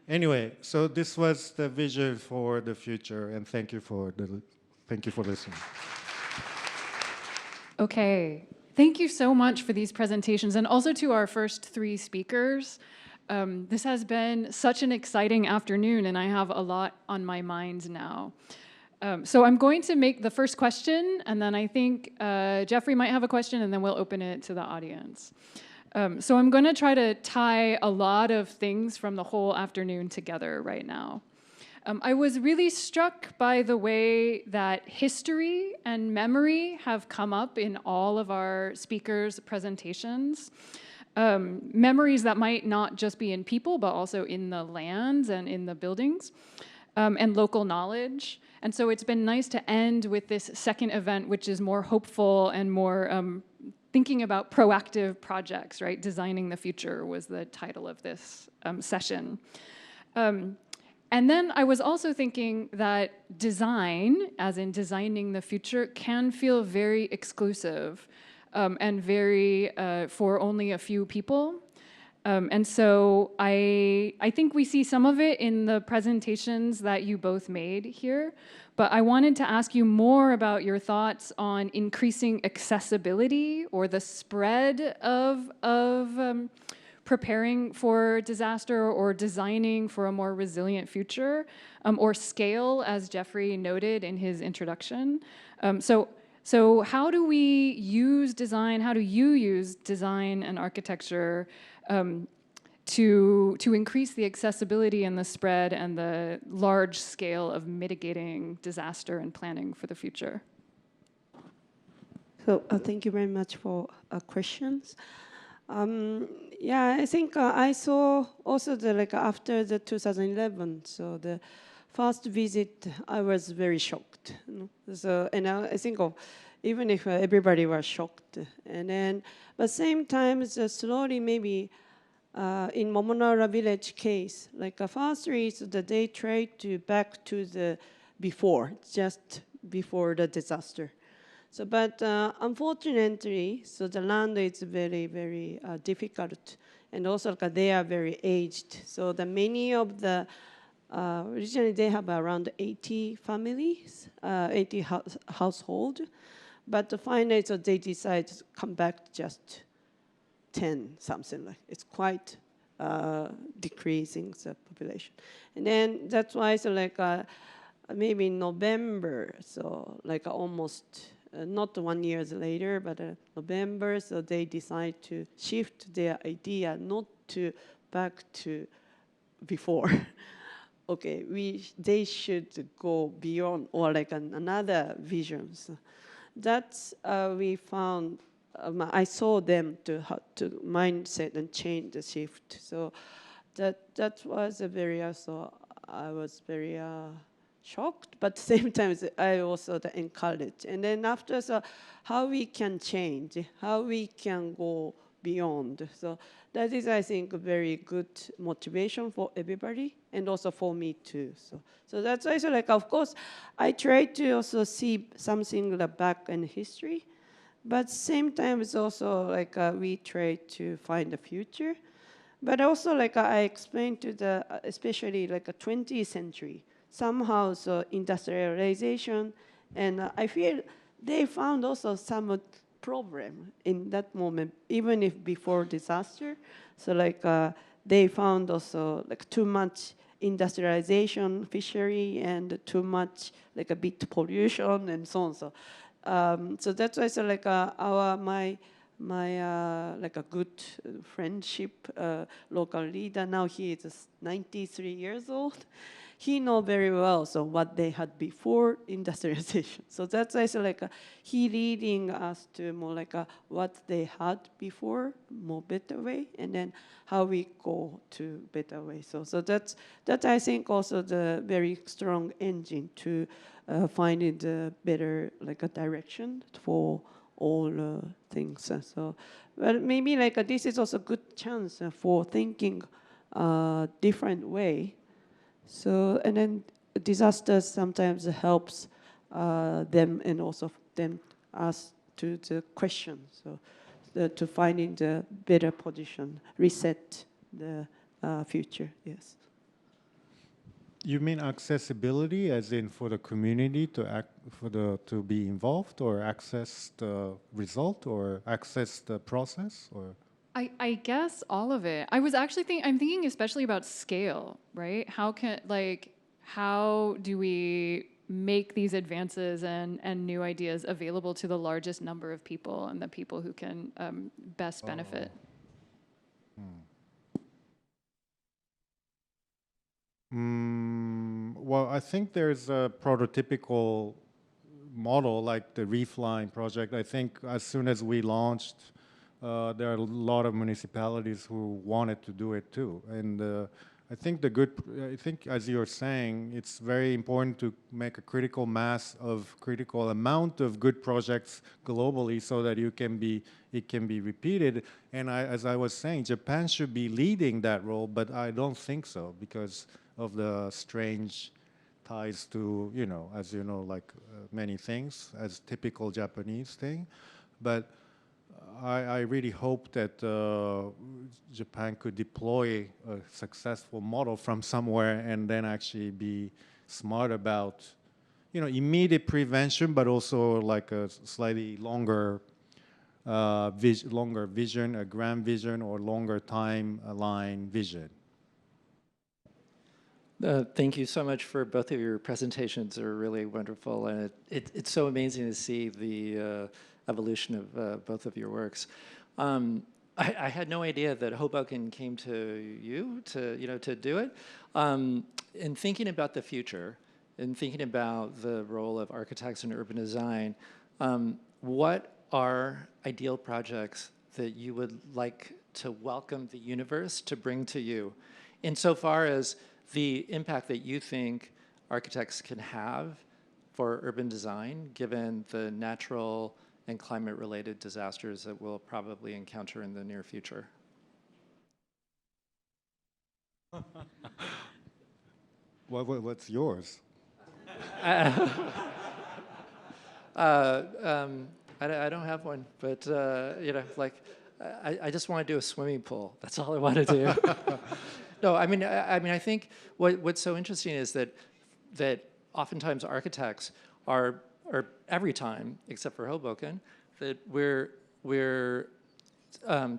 Anyway, so this was the vision for the future, and thank you for listening. Okay, thank you so much for these presentations, and also to our first three speakers. This has been such an exciting afternoon, and I have a lot on my mind now. So I'm going to make the first question, and then I think Jeffrey might have a question, and then we'll open it to the audience. So I'm going to try to tie a lot of things from the whole afternoon together right now. I was really struck by the way that history and memory have come up in all of our speakers' presentations. Memories that might not just be in people, but also in the lands and in the buildings, and local knowledge. And so it's been nice to end with this second event, which is more hopeful and more thinking about proactive projects, right? Designing the Future was the title of this session. And then I was also thinking that design, as in designing the future, can feel very exclusive and very for only a few people. And so I think we see some of it in the presentations that you both made here, but I wanted to ask you more about your thoughts on increasing accessibility or the spread of preparing for disaster or designing for a more resilient future, or scale, as Jeffrey noted in his introduction. So how do we use design, how do you use design and architecture to increase the accessibility and the spread and the large scale of mitigating disaster and planning for the future? So thank you very much for questions. Yeah, I think I saw also after the 2011. So the first visit, I was very shocked. So and I think even if everybody was shocked, and then but same time, slowly maybe in Momonara village case, first is that they tried to back to the just before the disaster. So, but unfortunately, so the land is very, very difficult, and also they are very aged. So the many of the originally they have around 80 families, 80 household, but finally so they decide to come back just 10 something like. It's quite decreasing the population, and then that's why so maybe in November, so almost. Not 1 year later, but November, so they decide to shift their idea not to back to before. Okay, they should go beyond or another vision. So that's we found. I saw them to mindset and change the shift. So that was a very also I was very. Shocked, but at the same time, I also encouraged. And then after, so how we can change, how we can go beyond. So that is, I think, a very good motivation for everybody, and also for me too. So that's why, so of course, I try to also see something back in history, but same time, it's also we try to find the future. But also, I explained to especially a 20th century. Somehow, so industrialization, and I feel they found also some problem in that moment, even if before disaster. So they found also too much industrialization, fishery, and too much a bit pollution and so on. So that's why so my a good friendship local leader. Now he is 93 years old. He know very well so what they had before industrialization. So that's why so he leading us to more what they had before, more better way, and then how we go to better way. So that's I think also the very strong engine to finding the better a direction for all things. So well maybe this is also a good chance for thinking different way. So, and then disasters sometimes helps them and also them us to the question. So to finding the better position, reset the future. Yes. You mean accessibility, as in for the community to be involved, or access the result, or access the process, or? I guess all of it. I was actually I'm thinking especially about scale, right? How do we make these advances and new ideas available to the largest number of people and the people who can best benefit? Well, I think there's a prototypical model like the Reefline project. I think as soon as we launched, there are a lot of municipalities who wanted to do it too. And I think as you're saying, it's very important to make a critical amount of good projects globally so that it can be repeated. And as I was saying, Japan should be leading that role, but I don't think so because of the strange ties to, as you know, like many things as typical Japanese thing. But I really hope that Japan could deploy a successful model from somewhere and then actually be smart about, immediate prevention, but also like a slightly longer vision, a grand vision, or longer timeline vision. Thank you so much for both of your presentations. They're really wonderful, and it's so amazing to see the evolution of both of your works. I had no idea that Hoboken came to you to do it. In thinking about the future, and thinking about the role of architects in urban design, what are ideal projects that you would like to welcome the universe to bring to you, insofar as the impact that you think architects can have for urban design, given the natural and climate-related disasters that we'll probably encounter in the near future? What's yours? I don't have one, but I just want to do a swimming pool. That's all I want to do. No, I mean, I think what's so interesting is that oftentimes architects are every time, except for Hoboken, that we're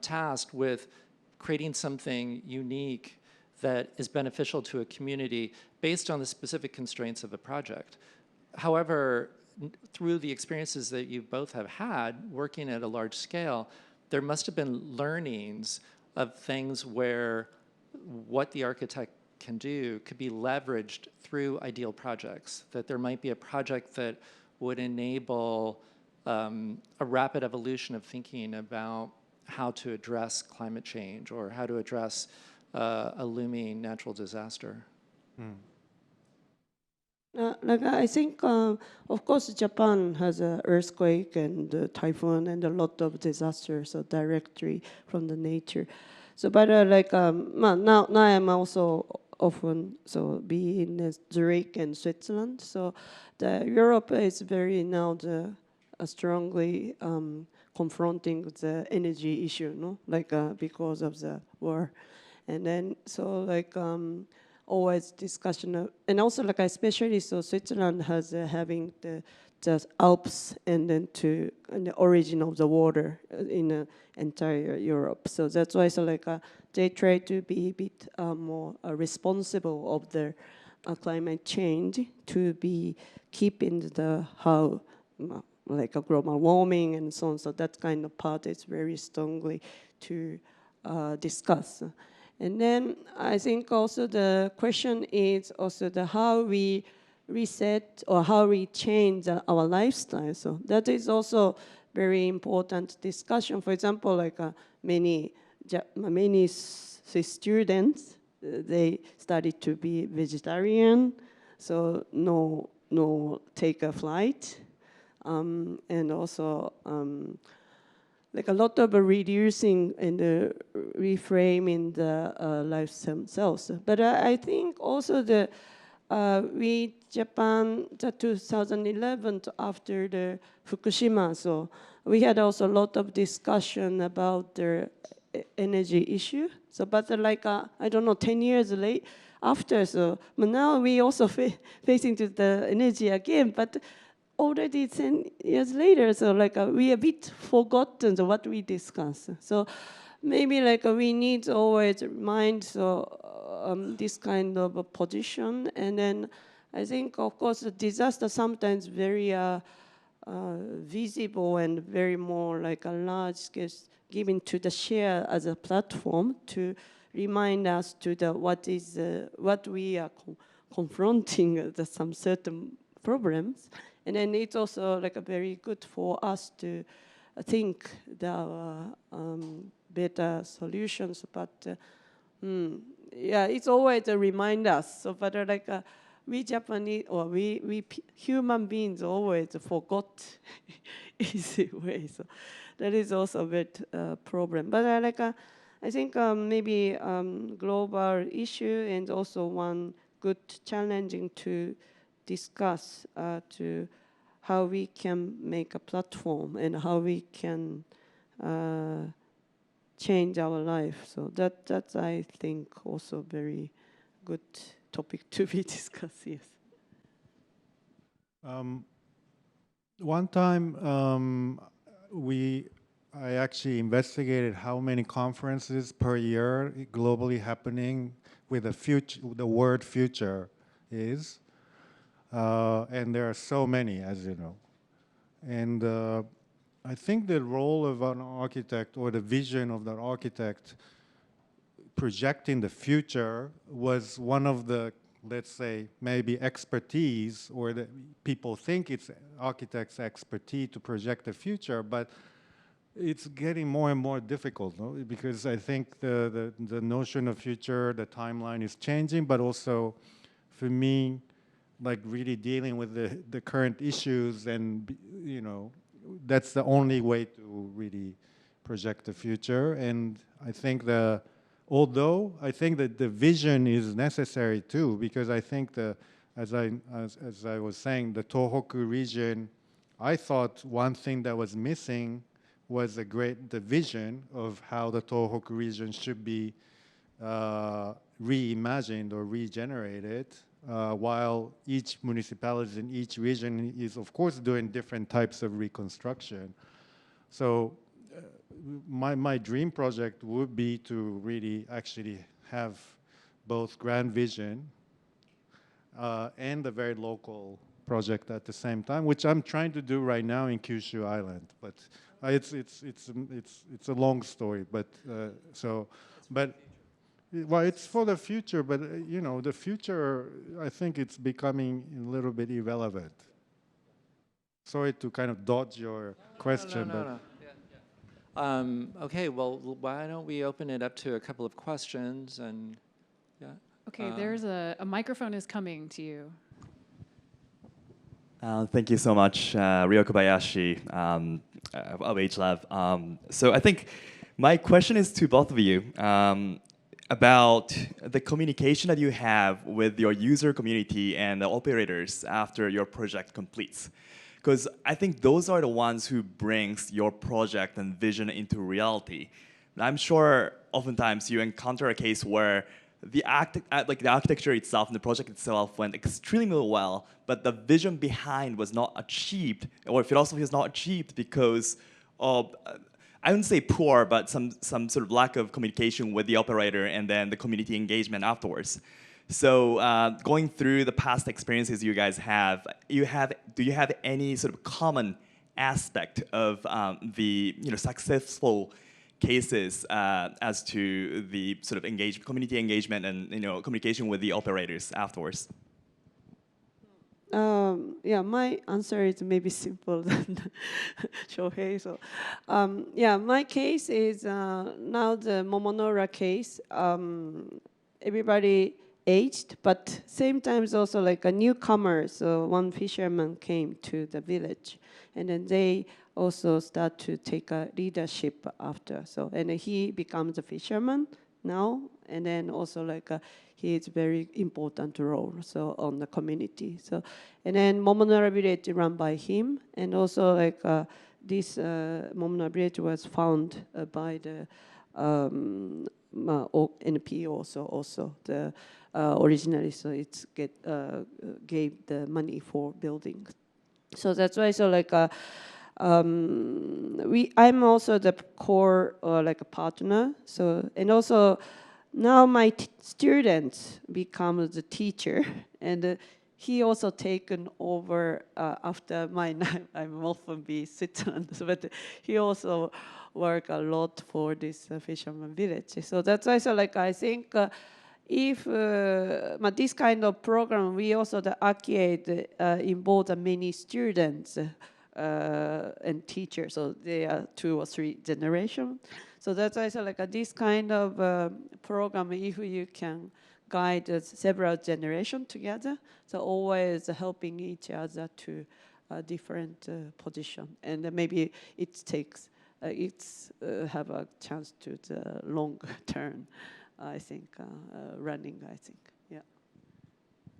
tasked with creating something unique that is beneficial to a community based on the specific constraints of the project. However, through the experiences that you both have had working at a large scale, there must have been learnings of things where what the architect can do could be leveraged through ideal projects, that there might be a project that would enable a rapid evolution of thinking about how to address climate change or how to address a looming natural disaster. I think, of course, Japan has an earthquake and typhoon and a lot of disasters directly from the nature. So, but now I'm also often be in Zurich and Switzerland. So, Europe is very now strongly confronting the energy issue, no, because of the war, and then always discussion of, and also especially Switzerland has having the Alps and then the origin of the water in entire Europe. So that's why they try to be a bit more responsible of the climate change to be keeping the how a global warming and so on. So that kind of part is very strongly to discuss. And then I think also the question is also how we reset or how we change our lifestyle. So that is also very important discussion. For example, many students, they started to be vegetarian, so no take a flight, and also a lot of reducing and reframing the life themselves. But I think also we Japan the 2011 after the Fukushima, so we had also a lot of discussion about the energy issue. So, but like I don't know, 10 years late after, so but now we also facing to the energy again, but already 10 years later, so like we a bit forgotten what we discussed. So maybe like we need to always remind this kind of a position. And then I think, of course, the disaster sometimes very visible and very more like a large scale given to the share as a platform to remind us to the what we are confronting some certain problems. And then it's also like a very good for us to think the better solutions. But yeah, it's always a remind us. So, but like we Japanese or we human beings always forgot easy way. So that is also a bit problem. But like I think maybe global issue and also one good challenging to discuss to how we can make a platform and how we can change our life. So that's I think also very good topic to be discussed. Yes. One time I actually investigated how many conferences per year globally happening with the word future is. And there are so many, as you know. And I think the role of an architect or the vision of the architect projecting the future was one of the, let's say, maybe expertise, or that people think it's architects' expertise to project the future, but it's getting more and more difficult, no? Because I think the notion of future, the timeline is changing, but also for me, like really dealing with the current issues, and you know, that's the only way to really project the future. And I think although I think that the vision is necessary too, because I think as I was saying, the Tohoku region, I thought one thing that was missing was the vision of how the Tohoku region should be reimagined or regenerated, while each municipality in each region is, of course, doing different types of reconstruction. So my dream project would be to really actually have both grand vision and a very local project at the same time, which I'm trying to do right now in Kyushu Island. But it's a long story. But well, it's for the future. But you know, the future, I think it's becoming a little bit irrelevant. Sorry to kind of dodge your question, No. Okay, well, why don't we open it up to a couple of questions and, yeah. Okay, there's a microphone is coming to you. Thank you so much, Ryo Kobayashi of HLab. So I think my question is to both of you about the communication that you have with your user community and the operators after your project completes. Because I think those are the ones who brings your project and vision into reality. And I'm sure oftentimes you encounter a case where the architecture itself and the project itself went extremely well, but the vision behind was not achieved, or philosophy is not achieved because of, I wouldn't say poor, but some sort of lack of communication with the operator and then the community engagement afterwards. So going through the past experiences you guys have, do you have any sort of common aspect of the successful cases as to the sort of community engagement and communication with the operators afterwards? Yeah, my answer is maybe simple than Shohei. So, yeah, my case is now the Momonora case. Everybody aged, but same time also like a newcomer. So one fisherman came to the village, and then they also start to take a leadership after. So, and he becomes a fisherman now, and then also he is very important role so on the community. So and then Momonara Village run by him, and also this Momonara Village was found by the NPO also the originally, so it's gave the money for building. So that's why I'm also the core a partner. So and also now my students become the teacher, and he also taken over after my I'm often be Switzerland, but he also work a lot for this fisherman village. So that's why I think. If this kind of program, we also the arcade involve many students and teachers, so they are 2 or 3 generations. So that's why this kind of program, if you can guide several generations together, so always helping each other to a different position, and maybe it takes have a chance to the long term. I think running. I think, yeah.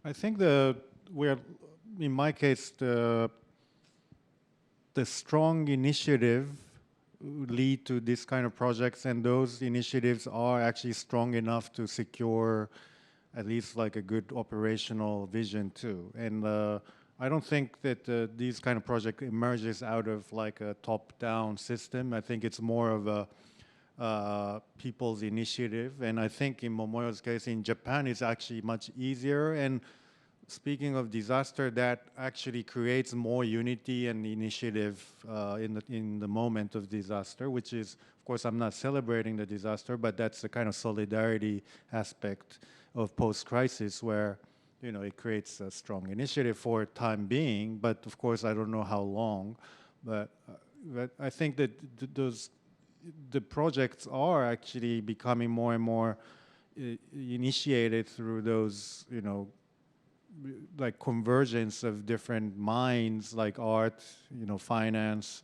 I think in my case, the strong initiative lead to this kind of projects, and those initiatives are actually strong enough to secure at least a good operational vision too. And I don't think that these kind of project emerges out of a top-down system. I think it's more of a people's initiative, and I think in Momoyo's case in Japan it's actually much easier. And speaking of disaster, that actually creates more unity and initiative in the moment of disaster, which is, of course, I'm not celebrating the disaster, but that's the kind of solidarity aspect of post-crisis where it creates a strong initiative for time being. But of course, I don't know how long. But I think that the projects are actually becoming more and more initiated through those, convergence of different minds, like art, finance,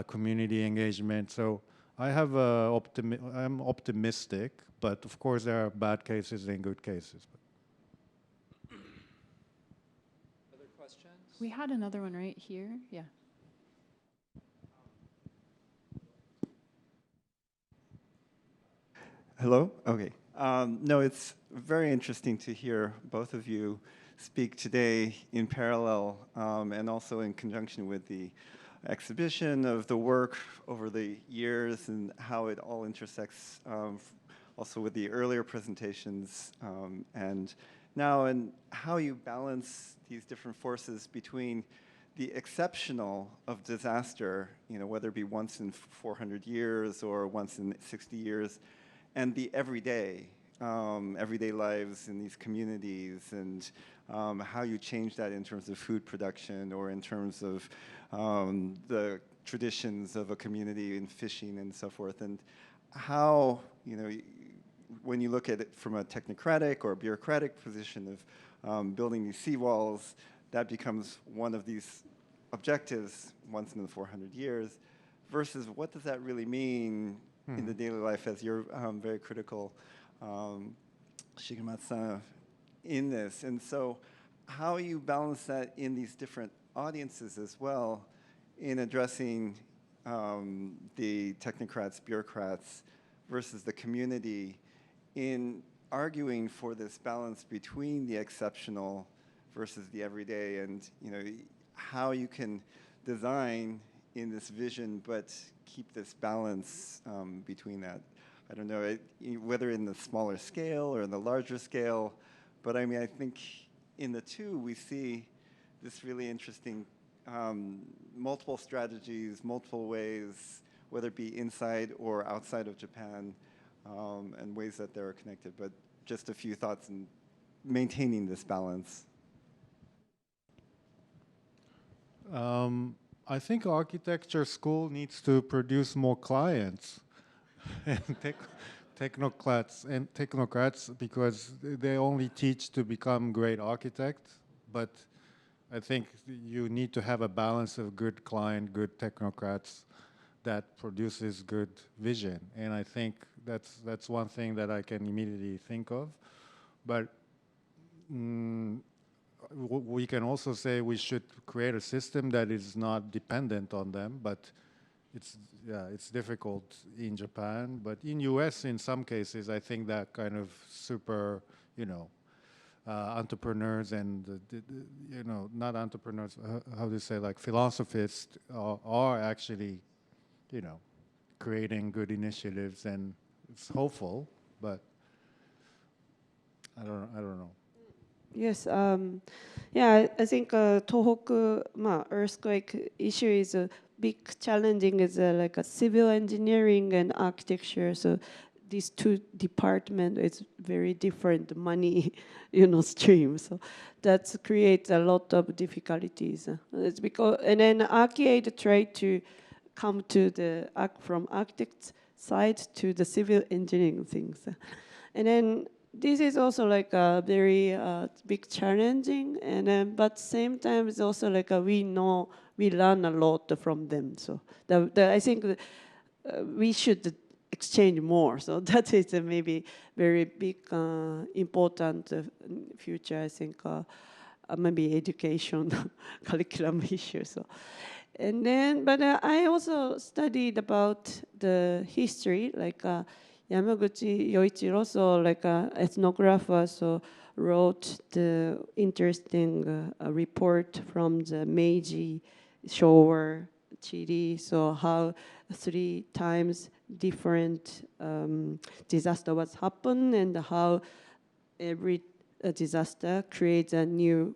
community engagement. So I'm optimistic, but of course there are bad cases and good cases. Other questions? We had another one right here. Yeah. Hello? Okay. No, it's very interesting to hear both of you speak today in parallel and also in conjunction with the exhibition of the work over the years and how it all intersects also with the earlier presentations and now, and how you balance these different forces between the exceptional of disaster, whether it be once in 400 years or once in 60 years, and the everyday lives in these communities, and how you change that in terms of food production or in terms of the traditions of a community in fishing and so forth, and how, when you look at it from a technocratic or bureaucratic position of building these seawalls, that becomes one of these objectives once in the 400 years, versus what does that really mean in the daily life, as you're very critical, Shigematsu, in this. And so how you balance that in these different audiences as well in addressing the technocrats, bureaucrats, versus the community, in arguing for this balance between the exceptional versus the everyday, and how you can design in this vision but keep this balance between that. I don't know whether in the smaller scale or in the larger scale, but I mean, I think in the two we see this really interesting multiple strategies, multiple ways, whether it be inside or outside of Japan, and ways that they're connected. But just a few thoughts in maintaining this balance. I think architecture school needs to produce more clients and technocrats, because they only teach to become great architects. But I think you need to have a balance of good client, good technocrats, that produces good vision. And I think that's one thing that I can immediately think of. But we can also say we should create a system that is not dependent on them, but it's difficult in Japan. But in US, in some cases, I think that kind of super, entrepreneurs and, not entrepreneurs, how do you say, like philanthropists are actually, creating good initiatives, and it's hopeful, but I don't know. Yes, yeah, I think Tohoku earthquake issue is a big challenging is like a civil engineering and architecture. So these two departments is very different money, stream. So that creates a lot of difficulties. It's because and then arcade try to come to the from architect's side to the civil engineering things, and then. This is also like a very big challenging, and but same time it's also like we learn a lot from them. So I think we should exchange more. So that is maybe very big important future. I think maybe education curriculum issue. So. And then, but I also studied about the history, like Yamaguchi Yoichiro, so like an ethnographer, so wrote the interesting report from the Meiji, Showa, Chile, so how 3 times different disaster was happened and how every disaster creates a new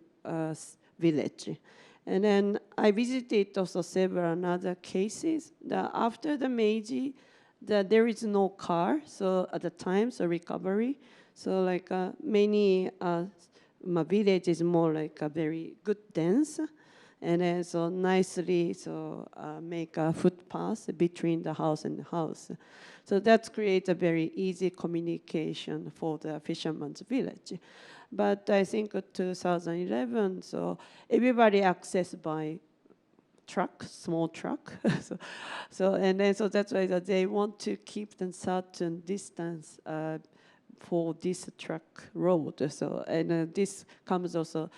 village. And then I visited also several other cases that after the Meiji, there is no car, so at the time, so recovery. So like many villages more like a very good dense, and then so nicely make a footpath between the house and the house. So that creates a very easy communication for the fisherman's village. But I think 2011, so everybody access by truck, small truck. so that's why that they want to keep the certain distance for this truck road. So and this comes also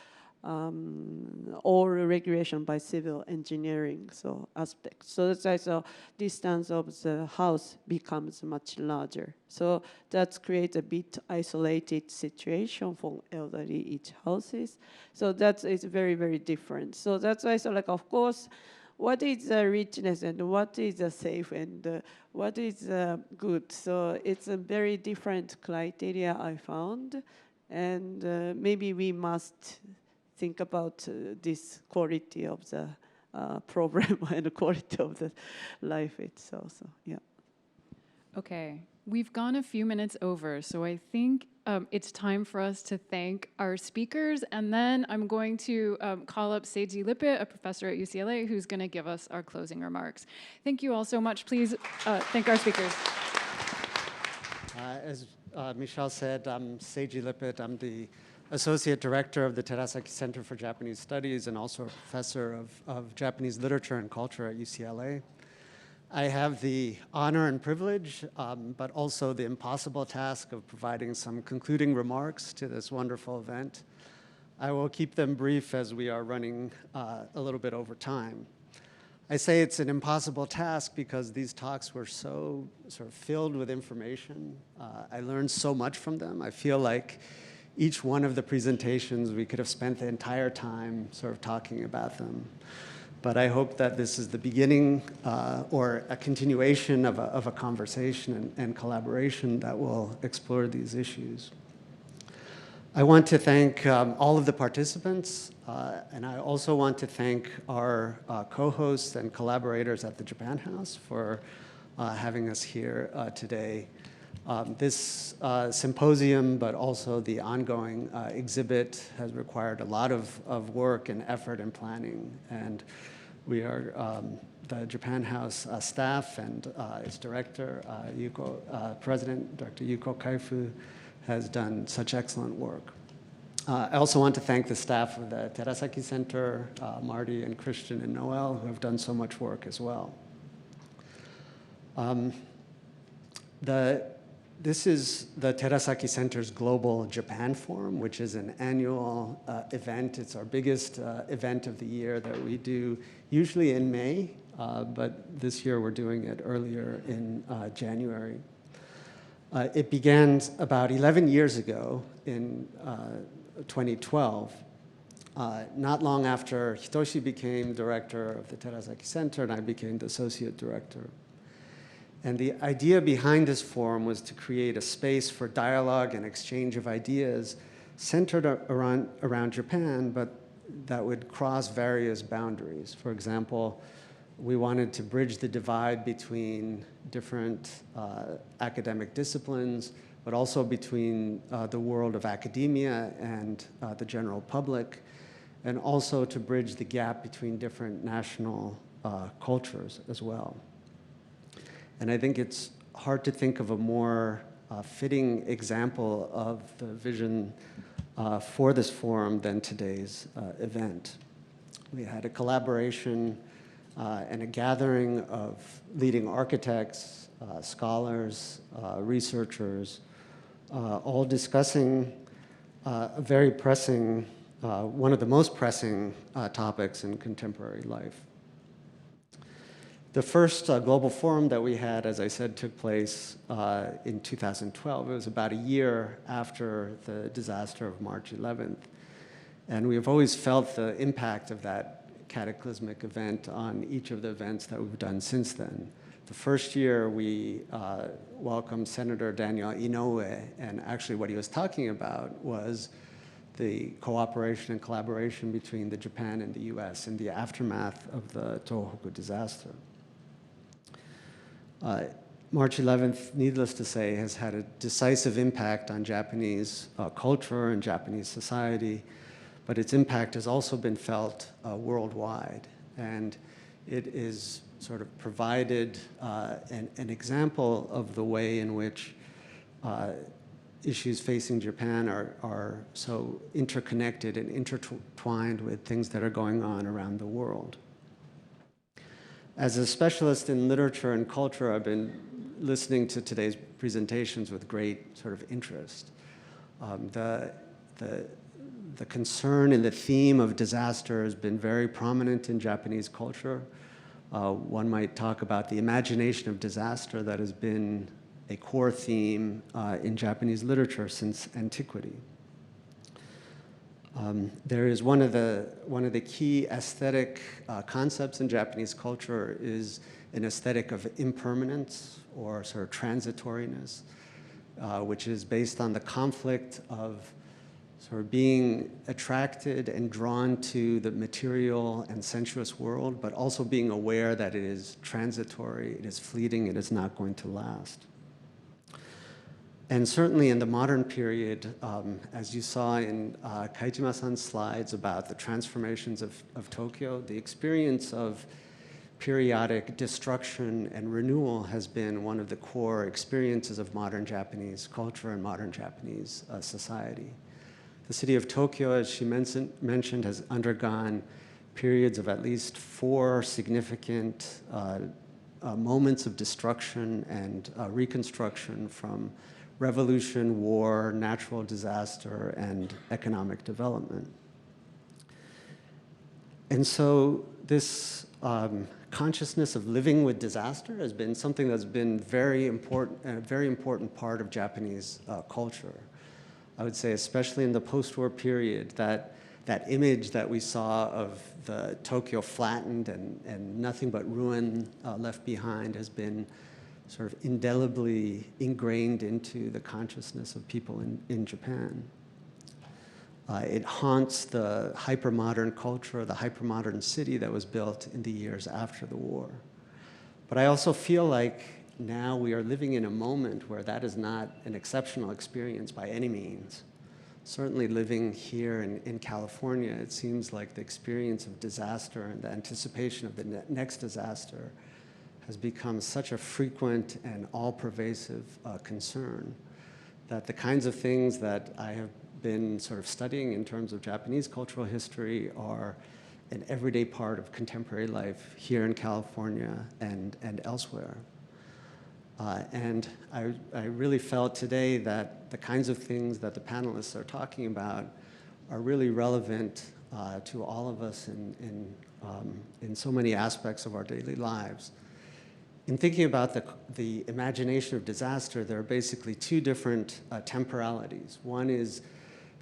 all regulation by civil engineering aspect. So that's why so distance of the house becomes much larger. So that creates a bit isolated situation for elderly each houses. So that is very, very different. So that's why so like of course what is the richness and what is the safe and what is good. So it's a very different criteria I found, and maybe we must think about this quality of the program and the quality of the life itself. So yeah. Okay, we've gone a few minutes over, so I think it's time for us to thank our speakers, and then I'm going to call up Seiji Lippet, a professor at UCLA, who's going to give us our closing remarks. Thank you all so much. Please thank our speakers. As Michelle said, I'm Seiji Lippet. I'm the Associate Director of the Terasaki Center for Japanese Studies and also a professor of Japanese literature and culture at UCLA. I have the honor and privilege, but also the impossible task of providing some concluding remarks to this wonderful event. I will keep them brief as we are running a little bit over time. I say it's an impossible task because these talks were so sort of filled with information. I learned so much from them. I feel like each one of the presentations, we could have spent the entire time sort of talking about them. But I hope that this is the beginning or a continuation of a conversation and collaboration that will explore these issues. I want to thank all of the participants, and I also want to thank our co-hosts and collaborators at the Japan House for having us here today. This symposium, but also the ongoing exhibit, has required a lot of work and effort and planning. And we are, the Japan House staff and its director, President Dr. Yuko Kaifu, has done such excellent work. I also want to thank the staff of the Terasaki Center, Marty and Christian and Noel, who have done so much work as well. This is the Terasaki Center's Global Japan Forum, which is an annual event. It's our biggest event of the year that we do usually in May, but this year we're doing it earlier in January. It began about 11 years ago in 2012, not long after Hitoshi became director of the Terasaki Center and I became the associate director. And the idea behind this forum was to create a space for dialogue and exchange of ideas centered around Japan, but that would cross various boundaries. For example, we wanted to bridge the divide between different academic disciplines, but also between the world of academia and the general public, and also to bridge the gap between different national cultures as well. And I think it's hard to think of a more fitting example of the vision for this forum than today's event. We had a collaboration and a gathering of leading architects, scholars, researchers, all discussing a very pressing, one of the most pressing topics in contemporary life. The first global forum that we had, as I said, took place in 2012. It was about a year after the disaster of March 11th. And we have always felt the impact of that cataclysmic event on each of the events that we've done since then. The first year, we welcomed Senator Daniel Inouye, and actually what he was talking about was the cooperation and collaboration between the Japan and the US in the aftermath of the Tohoku disaster. March 11th, needless to say, has had a decisive impact on Japanese culture and Japanese society, but its impact has also been felt worldwide. And it is sort of provided an example of the way in which issues facing Japan are so interconnected and intertwined with things that are going on around the world. As a specialist in literature and culture, I've been listening to today's presentations with great sort of interest. The concern and the theme of disaster has been very prominent in Japanese culture. One might talk about the imagination of disaster that has been a core theme in Japanese literature since antiquity. There is one of the key aesthetic concepts in Japanese culture is an aesthetic of impermanence or sort of transitoriness, which is based on the conflict of sort of being attracted and drawn to the material and sensuous world, but also being aware that it is transitory, it is fleeting, it is not going to last. And certainly in the modern period, as you saw in Kaijima-san's slides about the transformations of Tokyo, the experience of periodic destruction and renewal has been one of the core experiences of modern Japanese culture and modern Japanese society. The city of Tokyo, as she mentioned, has undergone periods of at least 4 significant moments of destruction and reconstruction, from revolution, war, natural disaster, and economic development. And so this consciousness of living with disaster has been something that's been very important, a very important part of Japanese culture. I would say, especially in the post-war period, that image that we saw of the Tokyo flattened and nothing but ruin left behind has been sort of indelibly ingrained into the consciousness of people in Japan. It haunts the hypermodern culture, the hypermodern city that was built in the years after the war. But I also feel like now we are living in a moment where that is not an exceptional experience by any means. Certainly living here in California, it seems like the experience of disaster and the anticipation of the next disaster has become such a frequent and all-pervasive concern that the kinds of things that I have been sort of studying in terms of Japanese cultural history are an everyday part of contemporary life here in California and elsewhere. And I really felt today that the kinds of things that the panelists are talking about are really relevant to all of us in so many aspects of our daily lives. In thinking about the imagination of disaster, there are basically two different temporalities. One is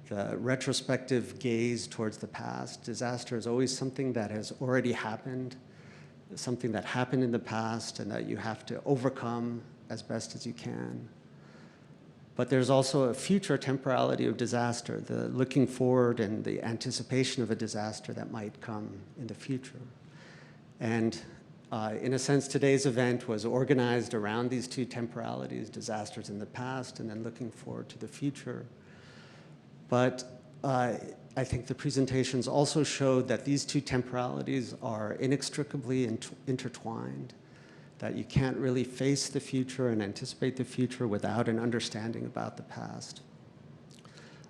the retrospective gaze towards the past. Disaster is always something that has already happened, something that happened in the past and that you have to overcome as best as you can. But there's also a future temporality of disaster, the looking forward and the anticipation of a disaster that might come in the future. And in a sense, today's event was organized around these two temporalities, disasters in the past and then looking forward to the future. But I think the presentations also showed that these two temporalities are inextricably intertwined, that you can't really face the future and anticipate the future without an understanding about the past.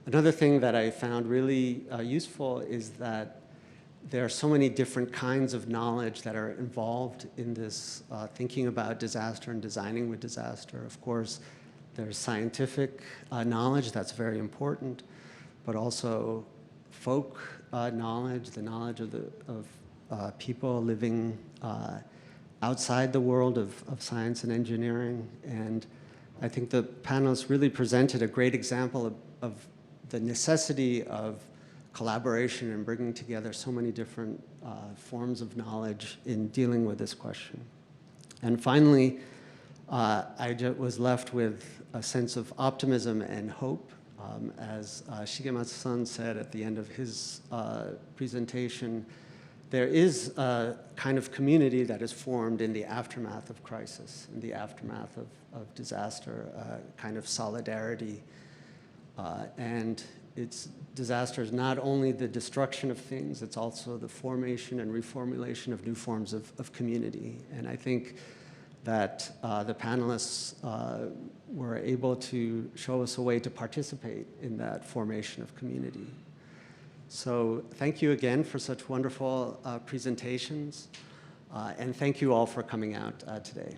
Another thing that I found really useful is that there are so many different kinds of knowledge that are involved in this thinking about disaster and designing with disaster. Of course, there's scientific knowledge that's very important, but also folk knowledge, the knowledge of people living outside the world of science and engineering. And I think the panelists really presented a great example of the necessity of collaboration and bringing together so many different forms of knowledge in dealing with this question. And finally, I was left with a sense of optimism and hope. As Shigematsu-san said at the end of his presentation, there is a kind of community that is formed in the aftermath of crisis, in the aftermath of disaster, kind of solidarity. And disaster is not only the destruction of things, it's also the formation and reformulation of new forms of community. And I think that the panelists were able to show us a way to participate in that formation of community. So thank you again for such wonderful presentations, and thank you all for coming out today.